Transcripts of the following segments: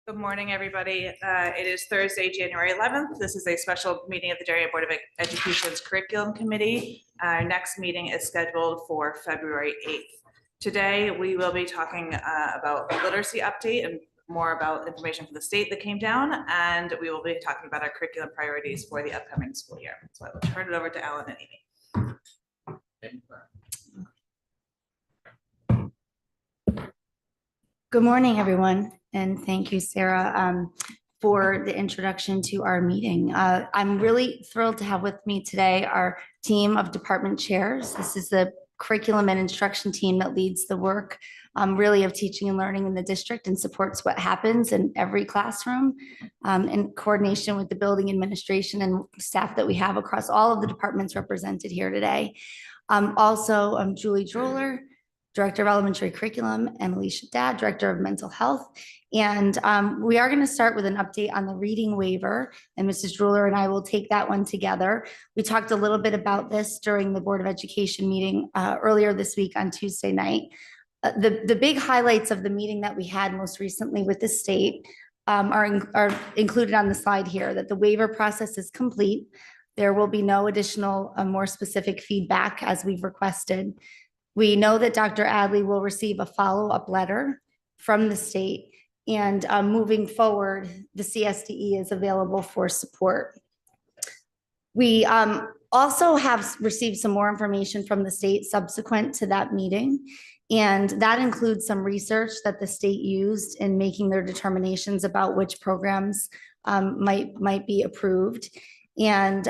Good morning, everybody. It is Thursday, January 11th. This is a special meeting of the Darien Board of Education's Curriculum Committee. Our next meeting is scheduled for February 8th. Today, we will be talking about a literacy update and more about information from the state that came down, and we will be talking about our curriculum priorities for the upcoming school year. So I will turn it over to Alan and Amy. Good morning, everyone, and thank you, Sarah, for the introduction to our meeting. I'm really thrilled to have with me today our team of department chairs. This is the curriculum and instruction team that leads the work really of teaching and learning in the district and supports what happens in every classroom in coordination with the building administration and staff that we have across all of the departments represented here today. Also, Julie Droller, Director of Elementary Curriculum, and Alicia Dadd, Director of Mental Health. And we are going to start with an update on the reading waiver, and Mrs. Droller and I will take that one together. We talked a little bit about this during the Board of Education meeting earlier this week on Tuesday night. The big highlights of the meeting that we had most recently with the state are included on the slide here, that the waiver process is complete. There will be no additional more specific feedback as we've requested. We know that Dr. Adley will receive a follow-up letter from the state, and moving forward, the CSDE is available for support. We also have received some more information from the state subsequent to that meeting, and that includes some research that the state used in making their determinations about which programs might be approved. And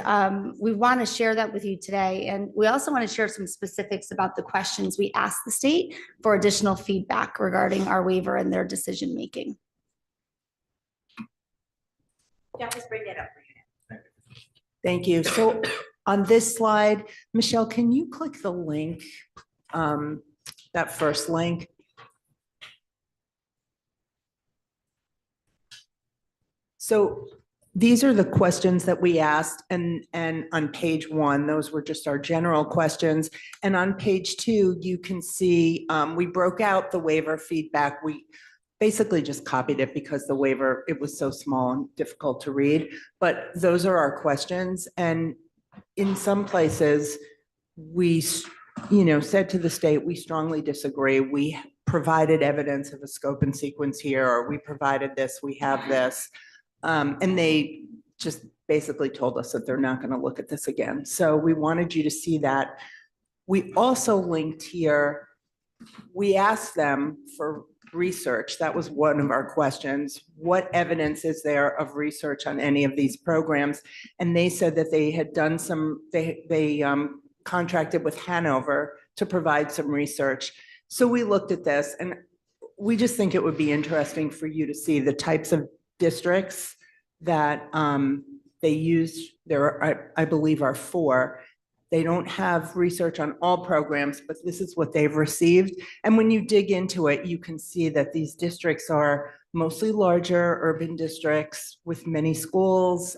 we want to share that with you today. And we also want to share some specifics about the questions we asked the state for additional feedback regarding our waiver and their decision making. Yeah, just bring it up. Thank you. So on this slide, Michelle, can you click the link, that first link? So these are the questions that we asked, and on page 1, those were just our general questions. And on page 2, you can see we broke out the waiver feedback. We basically just copied it because the waiver, it was so small and difficult to read. But those are our questions. And in some places, we said to the state, we strongly disagree. We provided evidence of a scope and sequence here, or we provided this, we have this. And they just basically told us that they're not going to look at this again. So we wanted you to see that. We also linked here, we asked them for research. That was one of our questions. What evidence is there of research on any of these programs? And they said that they had done they contracted with Hanover to provide some research. So we looked at this, and we just think it would be interesting for you to see the types of districts that they use. There are, I believe, are 4. They don't have research on all programs, but this is what they've received. And when you dig into it, you can see that these districts are mostly larger urban districts with many schools.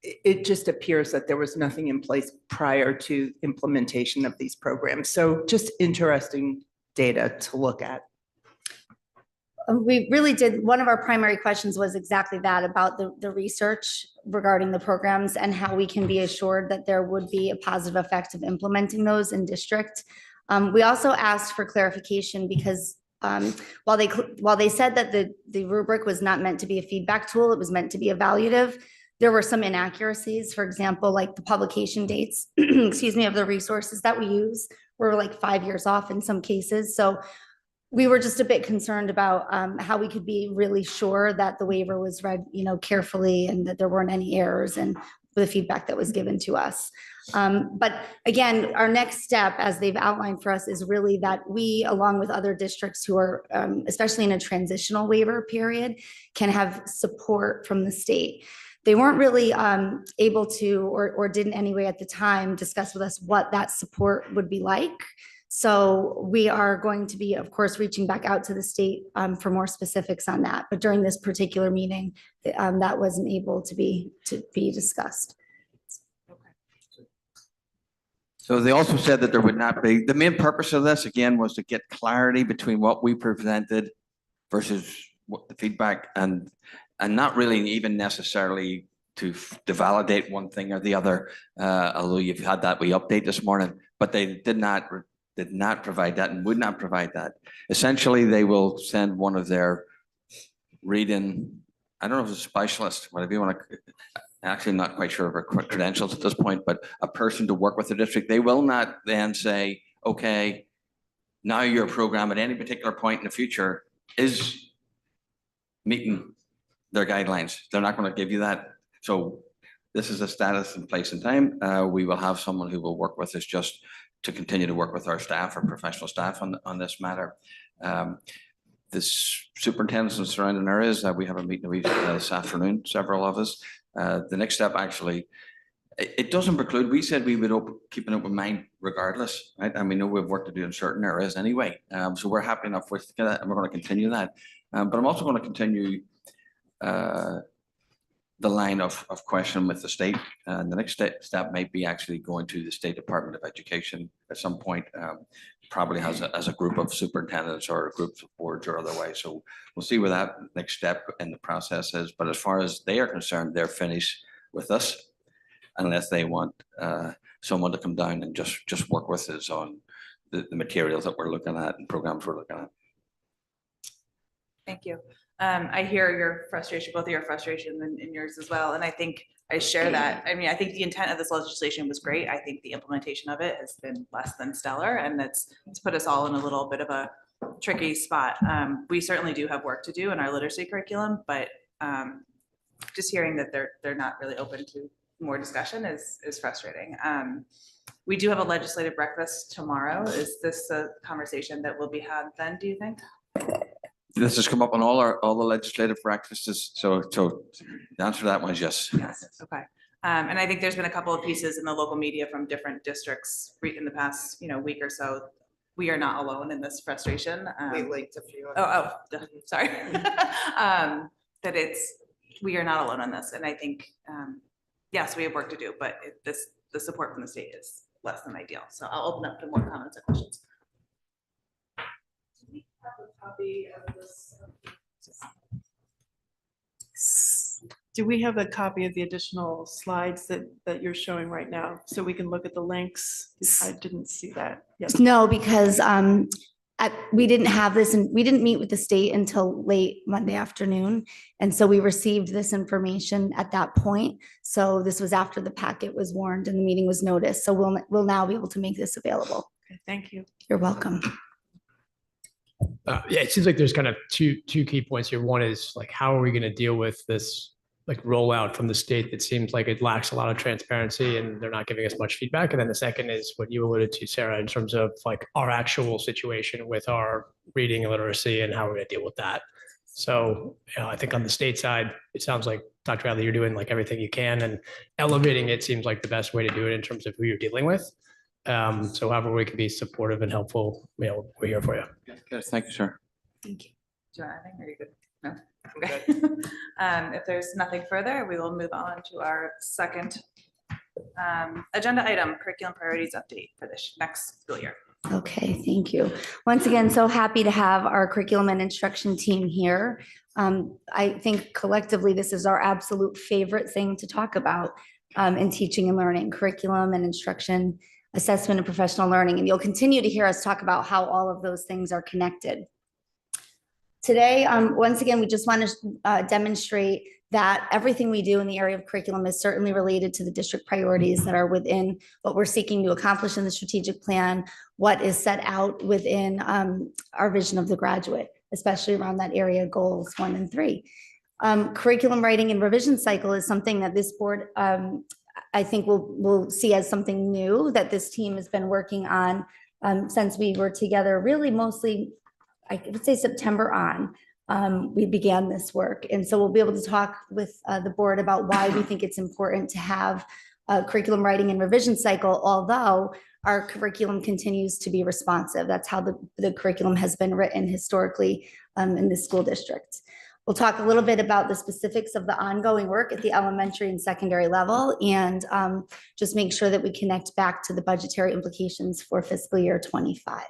It just appears that there was nothing in place prior to implementation of these programs. So just interesting data to look at. We really did, one of our primary questions was exactly that, about the research regarding the programs and how we can be assured that there would be a positive effect of implementing those in district. We also asked for clarification because while they said that the rubric was not meant to be a feedback tool, it was meant to be evaluative, there were some inaccuracies. For example, like the publication dates, excuse me, of the resources that we use were like 5 years off in some cases. So we were just a bit concerned about how we could be really sure that the waiver was read, carefully, and that there weren't any errors in the feedback that was given to us. But again, our next step, as they've outlined for us, is really that we, along with other districts who are, especially in a transitional waiver period, can have support from the state. They weren't really able to, or didn't anyway at the time, discuss with us what that support would be like. So we are going to be, of course, reaching back out to the state for more specifics on that. But during this particular meeting, that wasn't able to be discussed. So they also said that there would not be, the main purpose of this, again, was to get clarity between what we presented versus what the feedback and not really even necessarily to validate one thing or the other, although you've had that update this morning, but they did not provide that and would not provide that. Essentially, they will send one of their reading, I don't know if it's a specialist, whatever you want to, actually not quite sure of her credentials at this point, but a person to work with the district. They will not then say, okay, now your program at any particular point in the future is meeting their guidelines. They're not going to give you that. So this is a status in place and time. We will have someone who will work with us just to continue to work with our staff, our professional staff on this matter. This superintendents in surrounding areas, we have a meeting this afternoon, several of us. The next step, actually, it doesn't preclude, we said we would keep an open mind regardless, right? And we know we have work to do in certain areas anyway. So we're happy enough with that and we're going to continue that. But I'm also going to continue the line of question with the state. And the next step might be actually going to the State Department of Education at some point, probably as a group of superintendents or groups of boards or otherwise. So we'll see where that next step in the process is. But as far as they are concerned, they're finished with us unless they want someone to come down and just work with us on the materials that we're looking at and programs we're looking at. Thank you. I hear your frustration, both of your frustration and yours as well. And I think I share that. I mean, I think the intent of this legislation was great. I think the implementation of it has been less than stellar, and it's put us all in a little bit of a tricky spot. We certainly do have work to do in our literacy curriculum, but just hearing that they're not really open to more discussion is frustrating. We do have a legislative breakfast tomorrow. Is this a conversation that will be had then, do you think? This has come up on all the legislative breakfasts. So the answer to that one is yes. Yes. Okay. And I think there's been a couple of pieces in the local media from different districts in the past, week or so. We are not alone in this frustration. We linked a few. Sorry. We are not alone on this. And I think, yes, we have work to do, but the support from the state is less than ideal. So I'll open up to more comments or questions. Do we have a copy of this? Do we have a copy of the additional slides that you're showing right now? So we can look at the links? I didn't see that. Yes. No, because we didn't have this and we didn't meet with the state until late Monday afternoon. And so we received this information at that point. So this was after the packet was warned and the meeting was noticed. So we'll now be able to make this available. Okay, thank you. You're welcome. Yeah, it seems like there's kind of two key points here. One is like, how are we going to deal with this like rollout from the state that seems like it lacks a lot of transparency and they're not giving us much feedback. And then the second is what you alluded to, Sarah, in terms of like our actual situation with our reading and literacy and how we're going to deal with that. So I think on the state side, it sounds like Dr. Adley, you're doing like everything you can and elevating it seems like the best way to do it in terms of who you're dealing with. So however we can be supportive and helpful, we're here for you. Good. Thank you, sir. Thank you. Do you want anything? Are you good? No? Okay. If there's nothing further, we will move on to our second agenda item, curriculum priorities update for this next school year. Okay, thank you. Once again, so happy to have our curriculum and instruction team here. I think collectively, this is our absolute favorite thing to talk about in teaching and learning, curriculum and instruction, assessment and professional learning. And you'll continue to hear us talk about how all of those things are connected. Today, once again, we just want to demonstrate that everything we do in the area of curriculum is certainly related to the district priorities that are within what we're seeking to accomplish in the strategic plan, what is set out within our vision of the graduate, especially around that area goals 1 and 3. Curriculum writing and revision cycle is something that this board, I think we'll see as something new that this team has been working on since we were together, really mostly I would say September on, we began this work. And so we'll be able to talk with the board about why we think it's important to have a curriculum writing and revision cycle, although our curriculum continues to be responsive. That's how the curriculum has been written historically in the school district. We'll talk a little bit about the specifics of the ongoing work at the elementary and secondary level and just make sure that we connect back to the budgetary implications for fiscal year 25.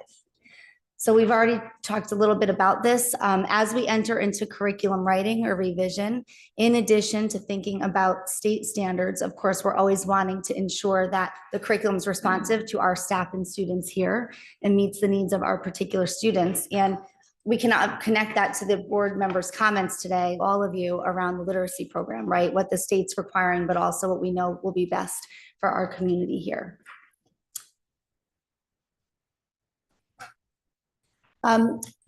So we've already talked a little bit about this. As we enter into curriculum writing or revision, in addition to thinking about state standards, of course, we're always wanting to ensure that the curriculum is responsive to our staff and students here and meets the needs of our particular students. And we can connect that to the board members' comments today, all of you, around the literacy program, right? What the state's requiring, but also what we know will be best for our community here.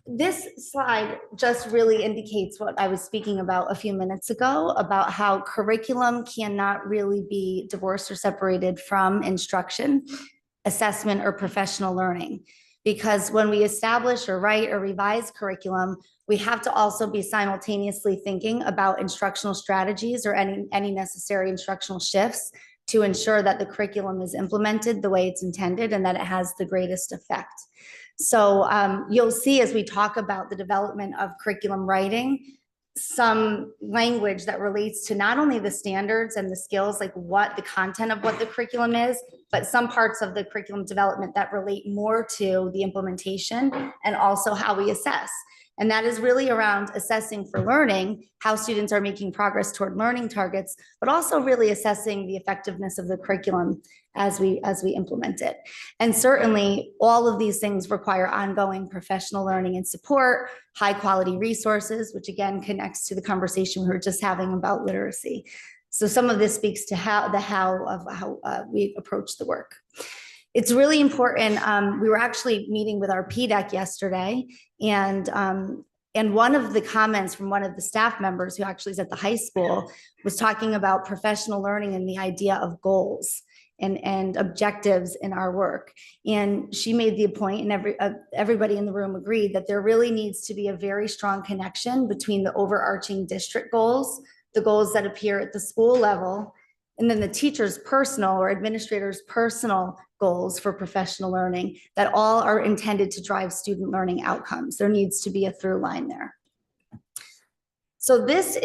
This slide just really indicates what I was speaking about a few minutes ago, about how curriculum cannot really be divorced or separated from instruction, assessment, or professional learning. Because when we establish or write or revise curriculum, we have to also be simultaneously thinking about instructional strategies or any necessary instructional shifts to ensure that the curriculum is implemented the way it's intended and that it has the greatest effect. So you'll see as we talk about the development of curriculum writing, some language that relates to not only the standards and the skills, like what the content of what the curriculum is, but some parts of the curriculum development that relate more to the implementation and also how we assess. And that is really around assessing for learning, how students are making progress toward learning targets, but also really assessing the effectiveness of the curriculum as we implement it. And certainly all of these things require ongoing professional learning and support, high quality resources, which again connects to the conversation we were just having about literacy. So some of this speaks to how we approach the work. It's really important. We were actually meeting with our PDEC yesterday, and one of the comments from one of the staff members who actually is at the high school was talking about professional learning and the idea of goals and objectives in our work. And she made the point, and everybody in the room agreed, that there really needs to be a very strong connection between the overarching district goals, the goals that appear at the school level, and then the teacher's personal or administrator's personal goals for professional learning, that all are intended to drive student learning outcomes. There needs to be a through line there. So this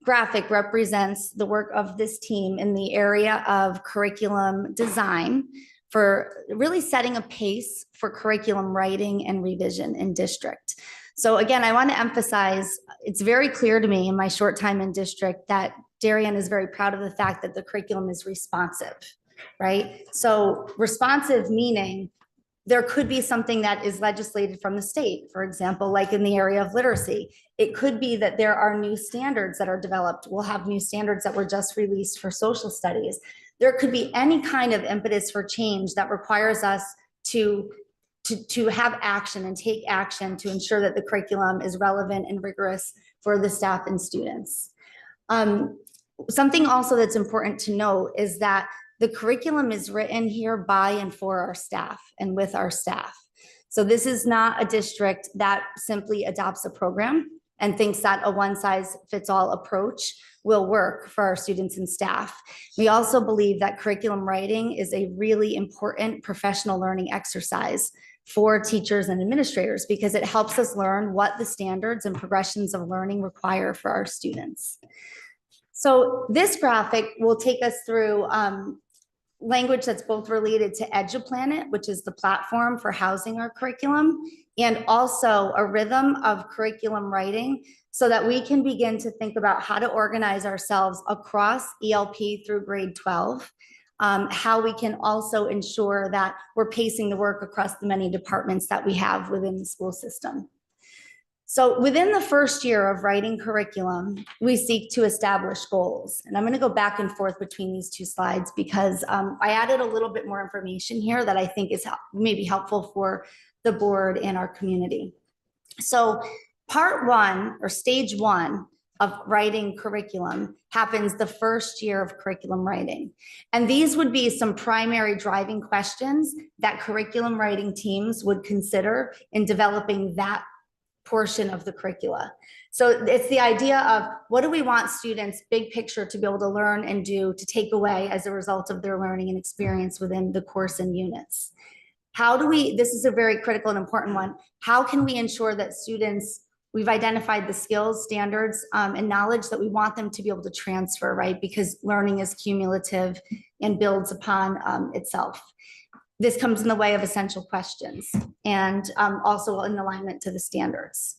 graphic represents the work of this team in the area of curriculum design for really setting a pace for curriculum writing and revision in district. So again, I want to emphasize, it's very clear to me in my short time in district that Darien is very proud of the fact that the curriculum is responsive, right? So responsive meaning there could be something that is legislated from the state, for example, like in the area of literacy. It could be that there are new standards that are developed. We'll have new standards that were just released for social studies. There could be any kind of impetus for change that requires us to have action and take action to ensure that the curriculum is relevant and rigorous for the staff and students. Something also that's important to note is that the curriculum is written here by and for our staff and with our staff. So this is not a district that simply adopts a program and thinks that a one-size-fits-all approach will work for our students and staff. We also believe that curriculum writing is a really important professional learning exercise for teachers and administrators because it helps us learn what the standards and progressions of learning require for our students. So this graphic will take us through language that's both related to EduPlanet, which is the platform for housing our curriculum, and also a rhythm of curriculum writing so that we can begin to think about how to organize ourselves across ELP through grade 12, how we can also ensure that we're pacing the work across the many departments that we have within the school system. So within the first year of writing curriculum, we seek to establish goals. And I'm going to go back and forth between these two slides because I added a little bit more information here that I think is maybe helpful for the board and our community. So part one or stage one of writing curriculum happens the first year of curriculum writing. And these would be some primary driving questions that curriculum writing teams would consider in developing that portion of the curricula. So it's the idea of what do we want students, big picture, to be able to learn and do, to take away as a result of their learning and experience within the course and units. How do we, this is a very critical and important one, how can we ensure that students, we've identified the skills, standards, and knowledge that we want them to be able to transfer, right? Because learning is cumulative and builds upon itself. this comes in the way of essential questions and also in alignment to the standards.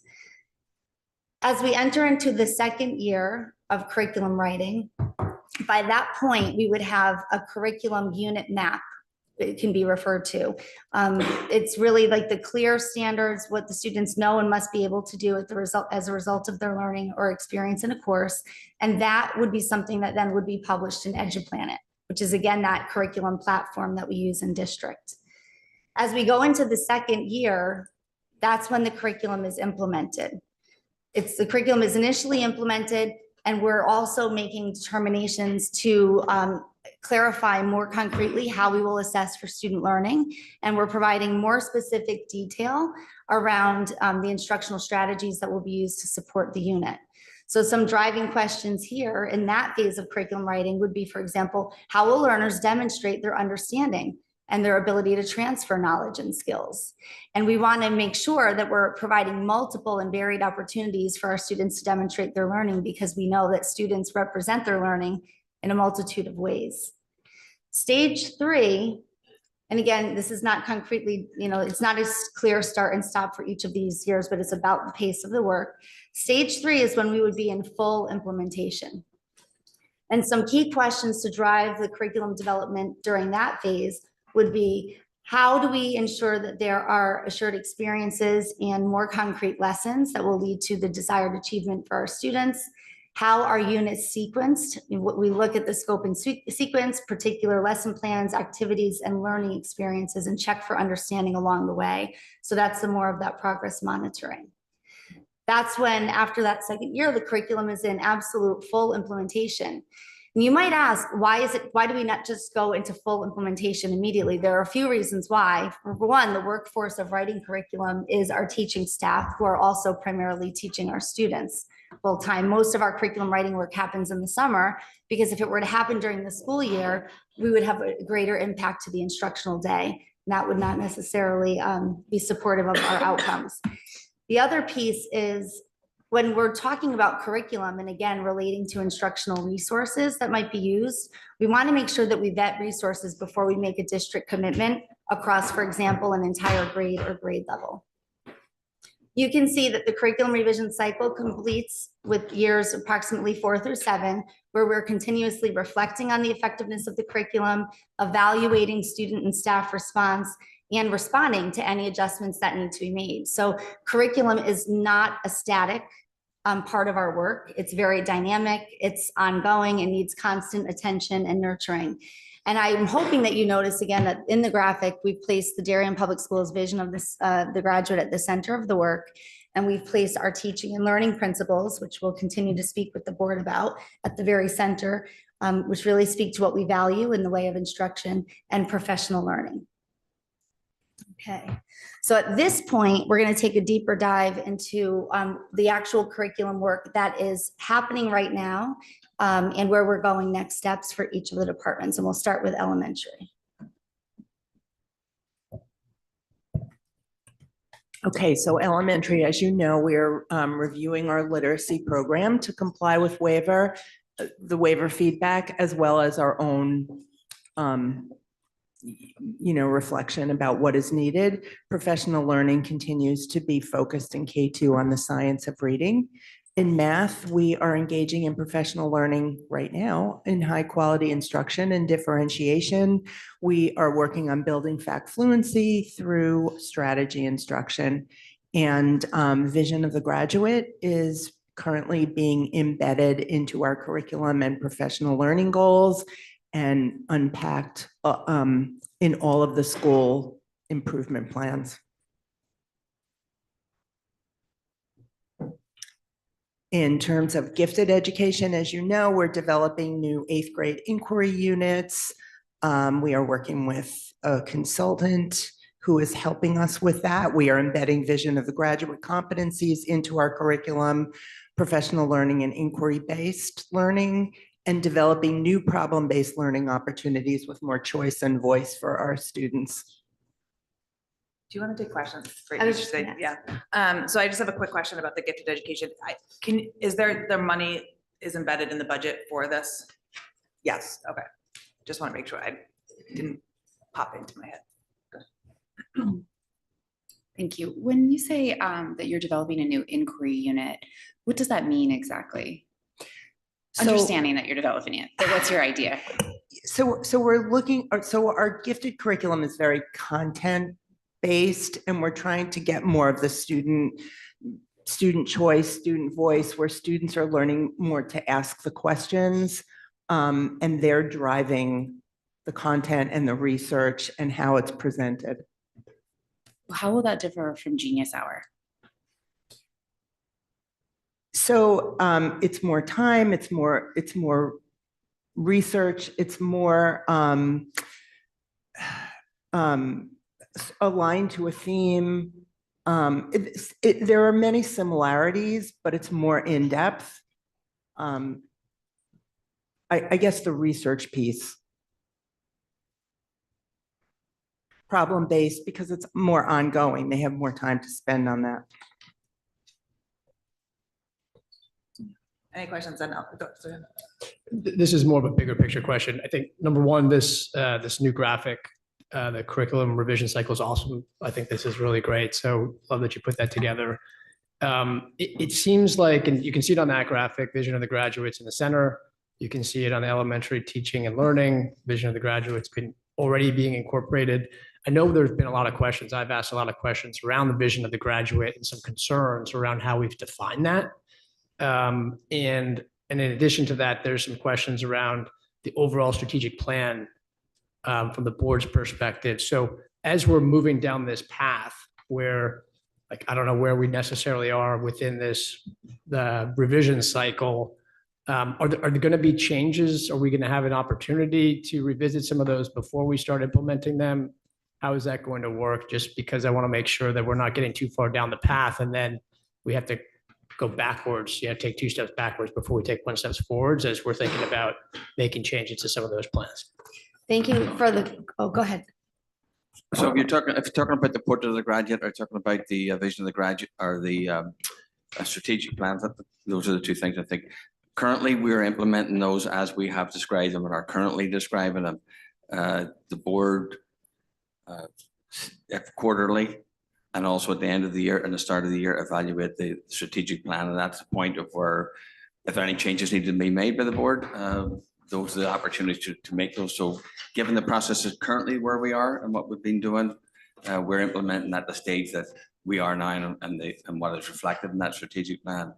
As we enter into the second year of curriculum writing, by that point, we would have a curriculum unit map. It can be referred to. It's really like the clear standards, what the students know and must be able to do as a result of their learning or experience in a course. And that would be something that then would be published in EduPlanet, which is again, that curriculum platform that we use in district. As we go into the second year, that's when the curriculum is implemented. The curriculum is initially implemented, and we're also making determinations to clarify more concretely how we will assess for student learning. And we're providing more specific detail around the instructional strategies that will be used to support the unit. So some driving questions here in that phase of curriculum writing would be, for example, how will learners demonstrate their understanding and their ability to transfer knowledge and skills? And we want to make sure that we're providing multiple and varied opportunities for our students to demonstrate their learning, because we know that students represent their learning in a multitude of ways. Stage 3, and again, this is not concretely, it's not a clear start and stop for each of these years, but it's about the pace of the work. Stage 3 is when we would be in full implementation. And some key questions to drive the curriculum development during that phase would be, how do we ensure that there are assured experiences and more concrete lessons that will lead to the desired achievement for our students? How are units sequenced? We look at the scope and sequence, particular lesson plans, activities, and learning experiences, and check for understanding along the way. So that's the more of that progress monitoring. That's when, after that second year, the curriculum is in absolute full implementation. And you might ask, why do we not just go into full implementation immediately? There are a few reasons why. For one, the workforce of writing curriculum is our teaching staff, who are also primarily teaching our students full time. Most of our curriculum writing work happens in the summer, because if it were to happen during the school year, we would have a greater impact to the instructional day. And that would not necessarily be supportive of our outcomes. The other piece is, when we're talking about curriculum, and again, relating to instructional resources that might be used, we want to make sure that we vet resources before we make a district commitment across, for example, an entire grade or grade level. You can see that the curriculum revision cycle completes with years approximately 4 through 7, where we're continuously reflecting on the effectiveness of the curriculum, evaluating student and staff response, and responding to any adjustments that need to be made. So curriculum is not a static part of our work. It's very dynamic, it's ongoing, and needs constant attention and nurturing. And I'm hoping that you notice again that in the graphic, we've placed the Darien Public Schools vision of this, the graduate at the center of the work. And we've placed our teaching and learning principles, which we'll continue to speak with the board about, at the very center, which really speak to what we value in the way of instruction and professional learning. Okay, so at this point, we're going to take a deeper dive into the actual curriculum work that is happening right now, and where we're going next steps for each of the departments. And we'll start with elementary. Okay, so elementary, as you know, we're reviewing our literacy program to comply with the waiver feedback, as well as our own reflection about what is needed. Professional learning continues to be focused in K2 on the science of reading. In math, we are engaging in professional learning right now in high quality instruction and differentiation. We are working on building fact fluency through strategy instruction. And Vision of the Graduate is currently being embedded into our curriculum and professional learning goals, and unpacked in all of the school improvement plans. In terms of gifted education, as you know, we're developing new 8th grade inquiry units. We are working with a consultant who is helping us with that. We are embedding Vision of the Graduate competencies into our curriculum, professional learning and inquiry-based learning, and developing new problem-based learning opportunities with more choice and voice for our students. Do you want to take questions? I was just gonna Yeah. So I just have a quick question about the gifted education. Is there, the money is embedded in the budget for this? Yes. Okay. Just want to make sure I didn't pop into my head. Thank you. When you say that you're developing a new inquiry unit, what does that mean exactly? So- Understanding that you're developing it, but what's your idea? So we're looking, so our gifted curriculum is very content-based, and we're trying to get more of the student choice, student voice, where students are learning more to ask the questions. And they're driving the content and the research and how it's presented. How will that differ from Genius Hour? So it's more time, it's more research, it's more aligned to a theme. There are many similarities, but it's more in-depth. I guess the research piece. Problem-based because it's more ongoing. They have more time to spend on that. Any questions on? This is more of a bigger picture question. I think number one, this new graphic, the curriculum revision cycle is awesome. I think this is really great. So love that you put that together. It seems like, and you can see it on that graphic, vision of the graduates in the center. You can see it on the elementary teaching and learning, vision of the graduates already being incorporated. I know there's been a lot of questions. I've asked a lot of questions around the vision of the graduate and some concerns around how we've defined that. And in addition to that, there's some questions around the overall strategic plan from the board's perspective. So as we're moving down this path where, like, I don't know where we necessarily are within the revision cycle, are there going to be changes? Are we going to have an opportunity to revisit some of those before we start implementing them? How is that going to work? Just because I want to make sure that we're not getting too far down the path and then we have to go backwards, take 2 steps backwards before we take 1 step forwards as we're thinking about making changes to some of those plans. Thank you for go ahead. So if you're talking about the portrait of the graduate, or talking about the vision of the graduate, or the strategic plans, those are the 2 things I think. Currently, we're implementing those as we have described them and are currently describing them. The board quarterly, and also at the end of the year and the start of the year, evaluate the strategic plan. And that's the point of where, if any changes need to be made by the board, those are the opportunities to make those. So given the process is currently where we are and what we've been doing, we're implementing at the stage that we are now and what is reflected in that strategic plan.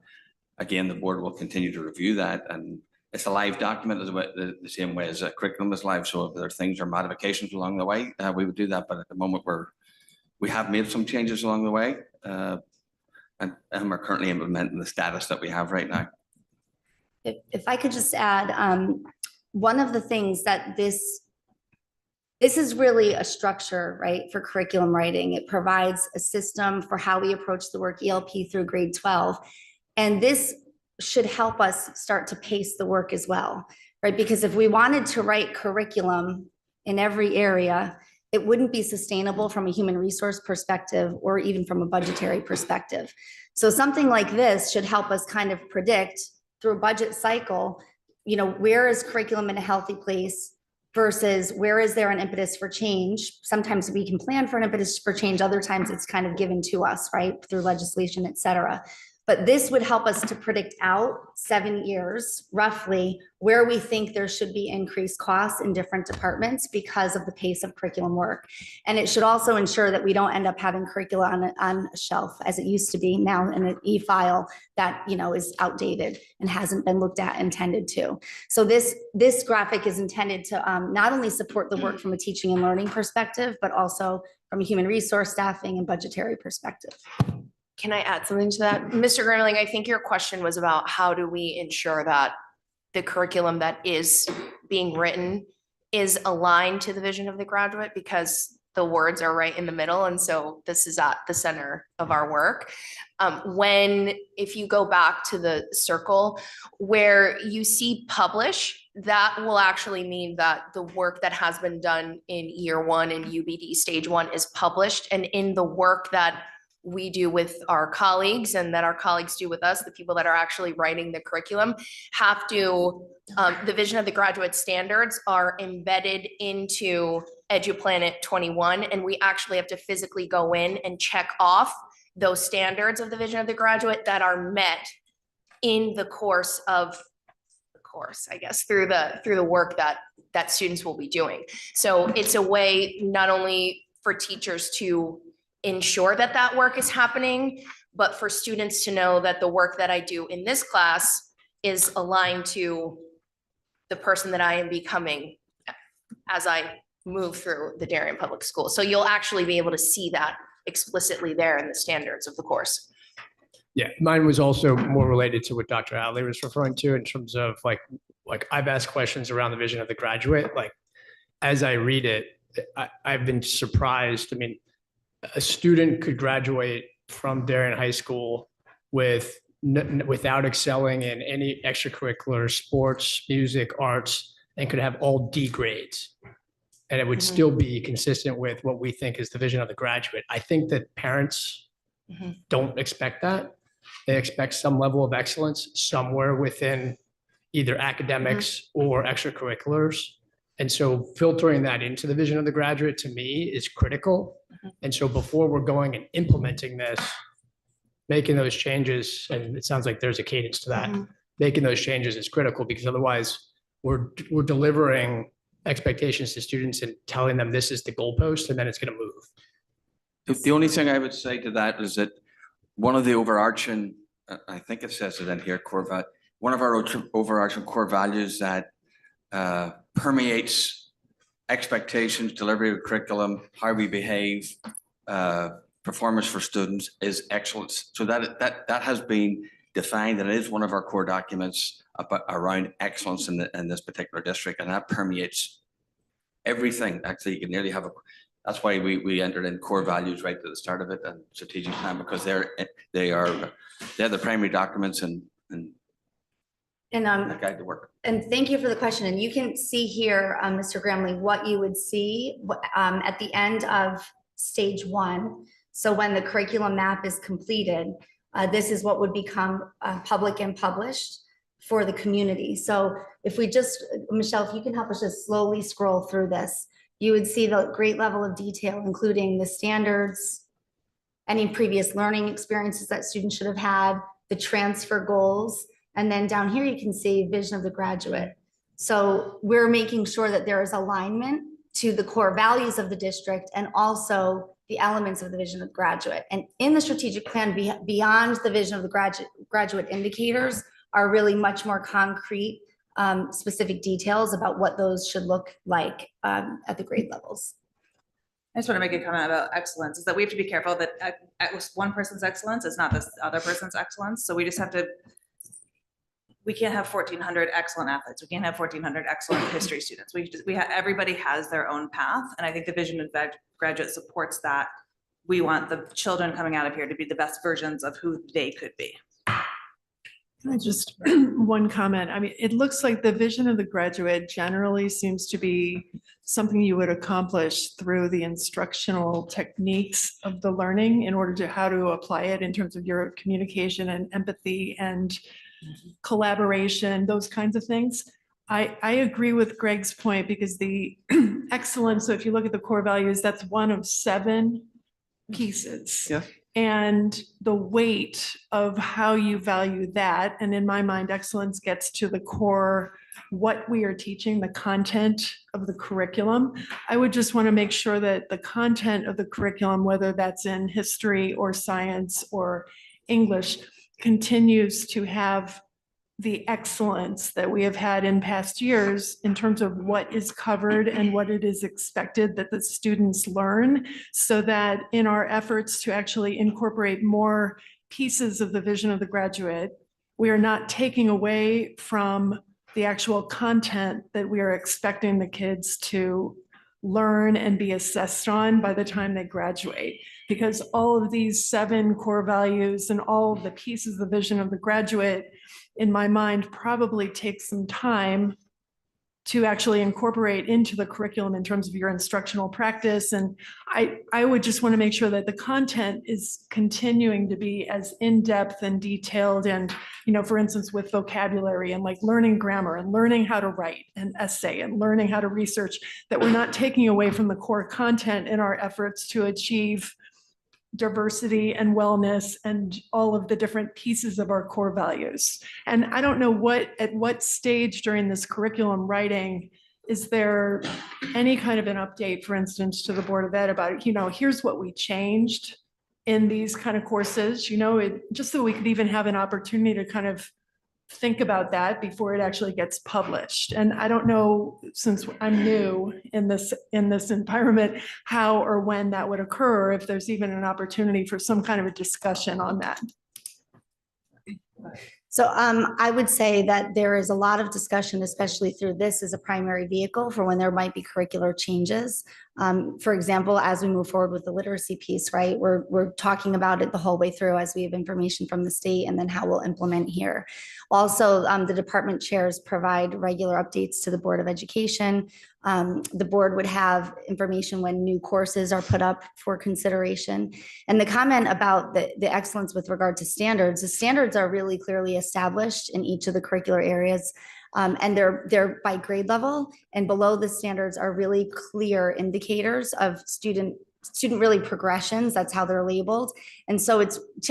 Again, the board will continue to review that, and it's a live document the same way as a curriculum is live. So if there are things or modifications along the way, we would do that. But at the moment we have made some changes along the way, and we're currently implementing the status that we have right now. If I could just add, one of the things that this is really a structure, right, for curriculum writing. It provides a system for how we approach the work ELP through grade 12. And this should help us start to pace the work as well, right? Because if we wanted to write curriculum in every area, it wouldn't be sustainable from a human resource perspective or even from a budgetary perspective. So something like this should help us kind of predict through a budget cycle, where is curriculum in a healthy place versus where is there an impetus for change? Sometimes we can plan for an impetus for change. Other times it's kind of given to us, right? Through legislation, et cetera. But this would help us to predict out 7 years, roughly, where we think there should be increased costs in different departments because of the pace of curriculum work. And it should also ensure that we don't end up having curricula on a shelf as it used to be now in an e-file that, is outdated and hasn't been looked at intended to. So this graphic is intended to not only support the work from a teaching and learning perspective, but also from a human resource, staffing, and budgetary perspective. Can I add something to that? Mr. Gramling, I think your question was about how do we ensure that the curriculum that is being written is aligned to the vision of the graduate, because the words are right in the middle. And so this is at the center of our work. If you go back to the circle where you see publish, that will actually mean that the work that has been done in year 1 in UBD stage 1 is published. And in the work that we do with our colleagues and that our colleagues do with us, the people that are actually writing the curriculum, have to, the vision of the graduate standards are embedded into EduPlanet 21, and we actually have to physically go in and check off those standards of the vision of the graduate that are met in the course of the course, I guess, through the work that students will be doing. So it's a way not only for teachers to ensure that that work is happening, but for students to know that the work that I do in this class is aligned to the person that I am becoming as I move through the Darien Public Schools. So you'll actually be able to see that explicitly there in the standards of the course. Yeah, mine was also more related to what Dr. Adley was referring to in terms of like I've asked questions around the vision of the graduate. Like, as I read it, I've been surprised. I mean, a student could graduate from Darien High School without excelling in any extracurricular, sports, music, arts, and could have all D grades. And it would still be consistent with what we think is the vision of the graduate. I think that parents don't expect that. They expect some level of excellence somewhere within either academics or extracurriculars. And so filtering that into the vision of the graduate to me is critical. And so before we're going and implementing this, making those changes, and it sounds like there's a cadence to that, making those changes is critical, because otherwise we're delivering expectations to students and telling them this is the goalpost and then it's going to move. The only thing I would say to that is that one of the overarching, I think it says it in here, one of our overarching core values that permeates expectations, delivery of curriculum, how we behave, performance for students is excellence. So that has been defined, and it is one of our core documents around excellence in this particular district, and that permeates everything. Actually, you can nearly have that's why we entered in core values right at the start of it and strategic plan, because they're the primary documents and that guide the work. And thank you for the question. And you can see here, Mr. Gramley, what you would see at the end of stage 1. So when the curriculum map is completed, this is what would become public and published for the community. So if we just, Michelle, if you can help us just slowly scroll through this, you would see the great level of detail, including the standards, any previous learning experiences that students should have had, the transfer goals, and then down here you can see vision of the graduate. So we're making sure that there is alignment to the core values of the district and also the elements of the vision of the graduate. And in the strategic plan, beyond the vision of the graduate indicators are really much more concrete, specific details about what those should look like at the grade levels. I just want to make a comment about excellence, is that we have to be careful that one person's excellence is not this other person's excellence. So we just have to, we can't have 1,400 excellent athletes. We can't have 1,400 excellent history students. Everybody has their own path. And I think the vision of graduate supports that. We want the children coming out of here to be the best versions of who they could be. Can I just, one comment? I mean, it looks like the vision of the graduate generally seems to be something you would accomplish through the instructional techniques of the learning in order to how to apply it in terms of your communication and empathy and collaboration, those kinds of things. I agree with Greg's point, because the excellence, so if you look at the core values, that's one of 7 pieces. Yeah. And the weight of how you value that, and in my mind, excellence gets to the core, what we are teaching, the content of the curriculum. I would just want to make sure that the content of the curriculum, whether that's in history or science or English, continues to have the excellence that we have had in past years in terms of what is covered and what it is expected that the students learn, so that in our efforts to actually incorporate more pieces of the vision of the graduate, we are not taking away from the actual content that we are expecting the kids to learn and be assessed on by the time they graduate. Because all of these 7 core values and all of the pieces of the vision of the graduate, in my mind, probably take some time to actually incorporate into the curriculum in terms of your instructional practice. And I would just want to make sure that the content is continuing to be as in-depth and detailed and, for instance, with vocabulary and like learning grammar and learning how to write an essay and learning how to research, that we're not taking away from the core content in our efforts to achieve diversity and wellness and all of the different pieces of our core values. And I don't know at what stage during this curriculum writing, is there any kind of an update, for instance, to the Board of Ed about, here's what we changed in these kind of courses, just so we could even have an opportunity to kind of think about that before it actually gets published. And I don't know, since I'm new in this environment, how or when that would occur, if there's even an opportunity for some kind of a discussion on that. So I would say that there is a lot of discussion, especially through this as a primary vehicle for when there might be curricular changes. For example, as we move forward with the literacy piece, right, we're talking about it the whole way through as we have information from the state and then how we'll implement here. Also, the department chairs provide regular updates to the Board of Education. The board would have information when new courses are put up for consideration. And the comment about the excellence with regard to standards, the standards are really clearly established in each of the curricular areas. And they're by grade level, and below the standards are really clear indicators of student really progressions. That's how they're labeled. And so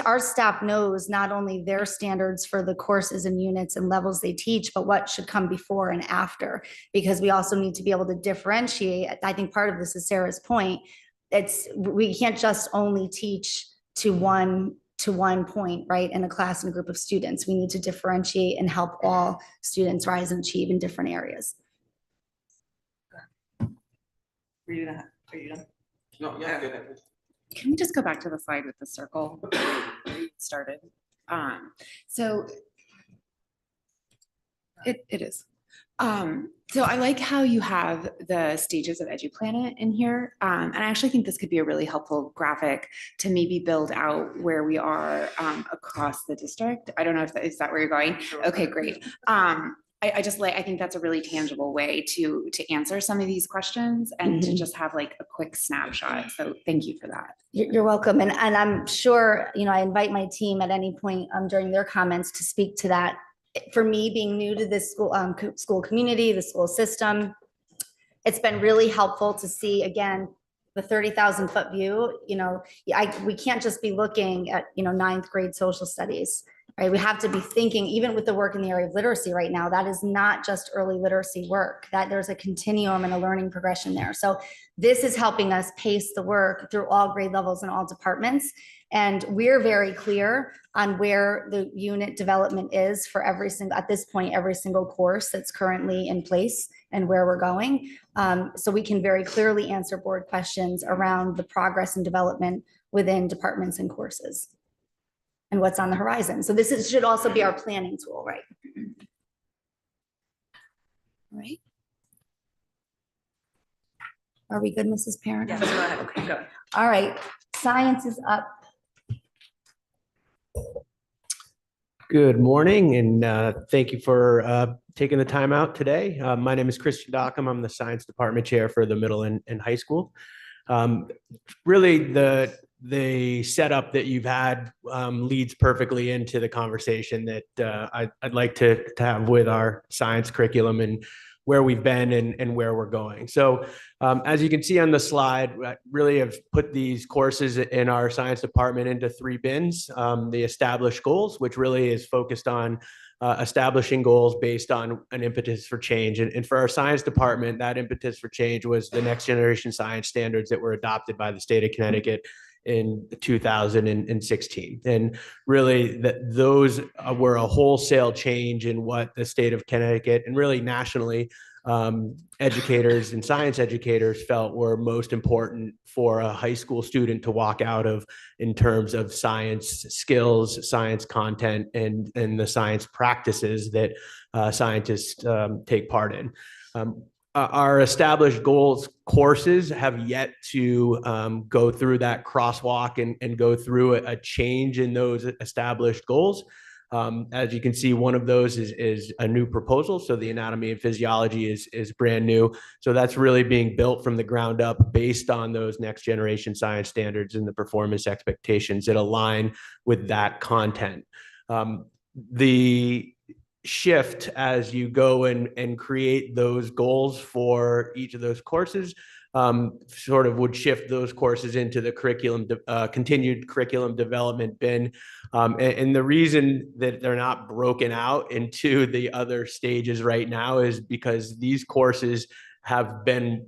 our staff knows not only their standards for the courses and units and levels they teach, but what should come before and after, because we also need to be able to differentiate. I think part of this is Sarah's point. We can't just only teach to one point, right, in a class and a group of students. We need to differentiate and help all students rise and achieve in different areas. Are you done? No, yeah, good. Can we just go back to the slide with the circle where you started? So it is. So I like how you have the stages of EduPlanet in here. And I actually think this could be a really helpful graphic to maybe build out where we are across the district. I don't know if is that where you're going? Okay, great. I think that's a really tangible way to answer some of these questions and to just have like a quick snapshot. So thank you for that. You're welcome. And I'm sure, I invite my team at any point during their comments to speak to that. For me, being new to this school community, the school system, it's been really helpful to see, again, the 30,000 foot view. We can't just be looking at, 9th grade social studies, right? We have to be thinking, even with the work in the area of literacy right now, that is not just early literacy work, that there's a continuum and a learning progression there. So this is helping us pace the work through all grade levels and all departments. And we're very clear on where the unit development is for every single course that's currently in place and where we're going. So we can very clearly answer board questions around the progress and development within departments and courses and what's on the horizon. So should also be our planning tool, right? All right. Are we good, Mrs. Parent? Yes, go ahead. Okay, go. All right, science is up. Good morning, and thank you for taking the time out today. My name is Christian Dockham. I'm the science department chair for the middle and high school. Really, the setup that you've had leads perfectly into the conversation that I'd like to have with our science curriculum and where we've been and where we're going. So as you can see on the slide, I really have put these courses in our science department into 3 bins. The established goals, which really is focused on establishing goals based on an impetus for change. And for our science department, that impetus for change was the next generation science standards that were adopted by the state of Connecticut in 2016. And really those were a wholesale change in what the state of Connecticut and really nationally educators and science educators felt were most important for a high school student to walk out of in terms of science skills, science content, and the science practices that scientists take part in. Our established goals courses have yet to go through that crosswalk and go through a change in those established goals. As you can see, one of those is a new proposal. So the anatomy and physiology is brand new. So that's really being built from the ground up based on those next generation science standards and the performance expectations that align with that content. The shift as you go and create those goals for each of those courses sort of would shift those courses into the curriculum, continued curriculum development bin. And the reason that they're not broken out into the other stages right now is because these courses have been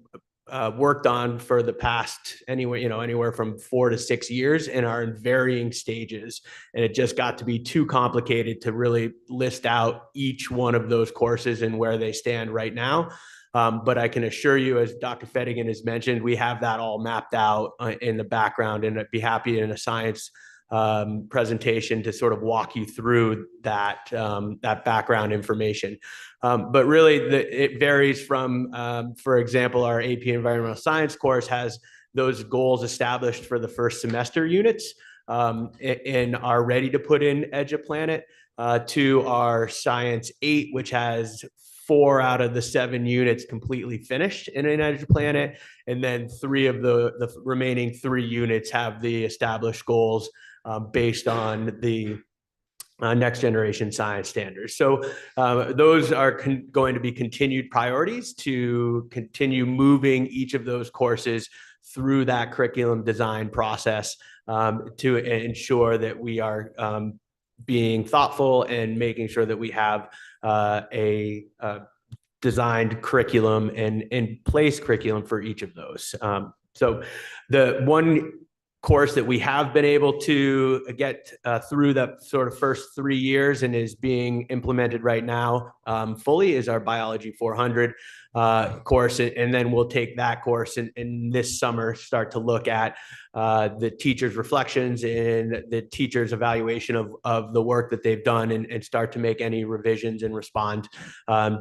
worked on for the past anywhere from 4 to 6 years and are in varying stages. And it just got to be too complicated to really list out each one of those courses and where they stand right now. But I can assure you, as Dr. Fettigan has mentioned, we have that all mapped out in the background, and I'd be happy in a science presentation to sort of walk you through that background information. But really, it varies from, for example, our AP Environmental Science course has those goals established for the first semester units and are ready to put in EduPlanet, to our Science 8, which has 4 out of the 7 units completely finished in an EduPlanet, and then 3 of the remaining 3 units have the established goals based on the next generation science standards. So those are going to be continued priorities to continue moving each of those courses through that curriculum design process to ensure that we are being thoughtful and making sure that we have a designed curriculum and in place curriculum for each of those. So the one course that we have been able to get through that sort of first 3 years and is being implemented right now fully is our Biology 400 course. And then we'll take that course and this summer start to look at the teachers' reflections and the teachers' evaluation of the work that they've done and start to make any revisions and respond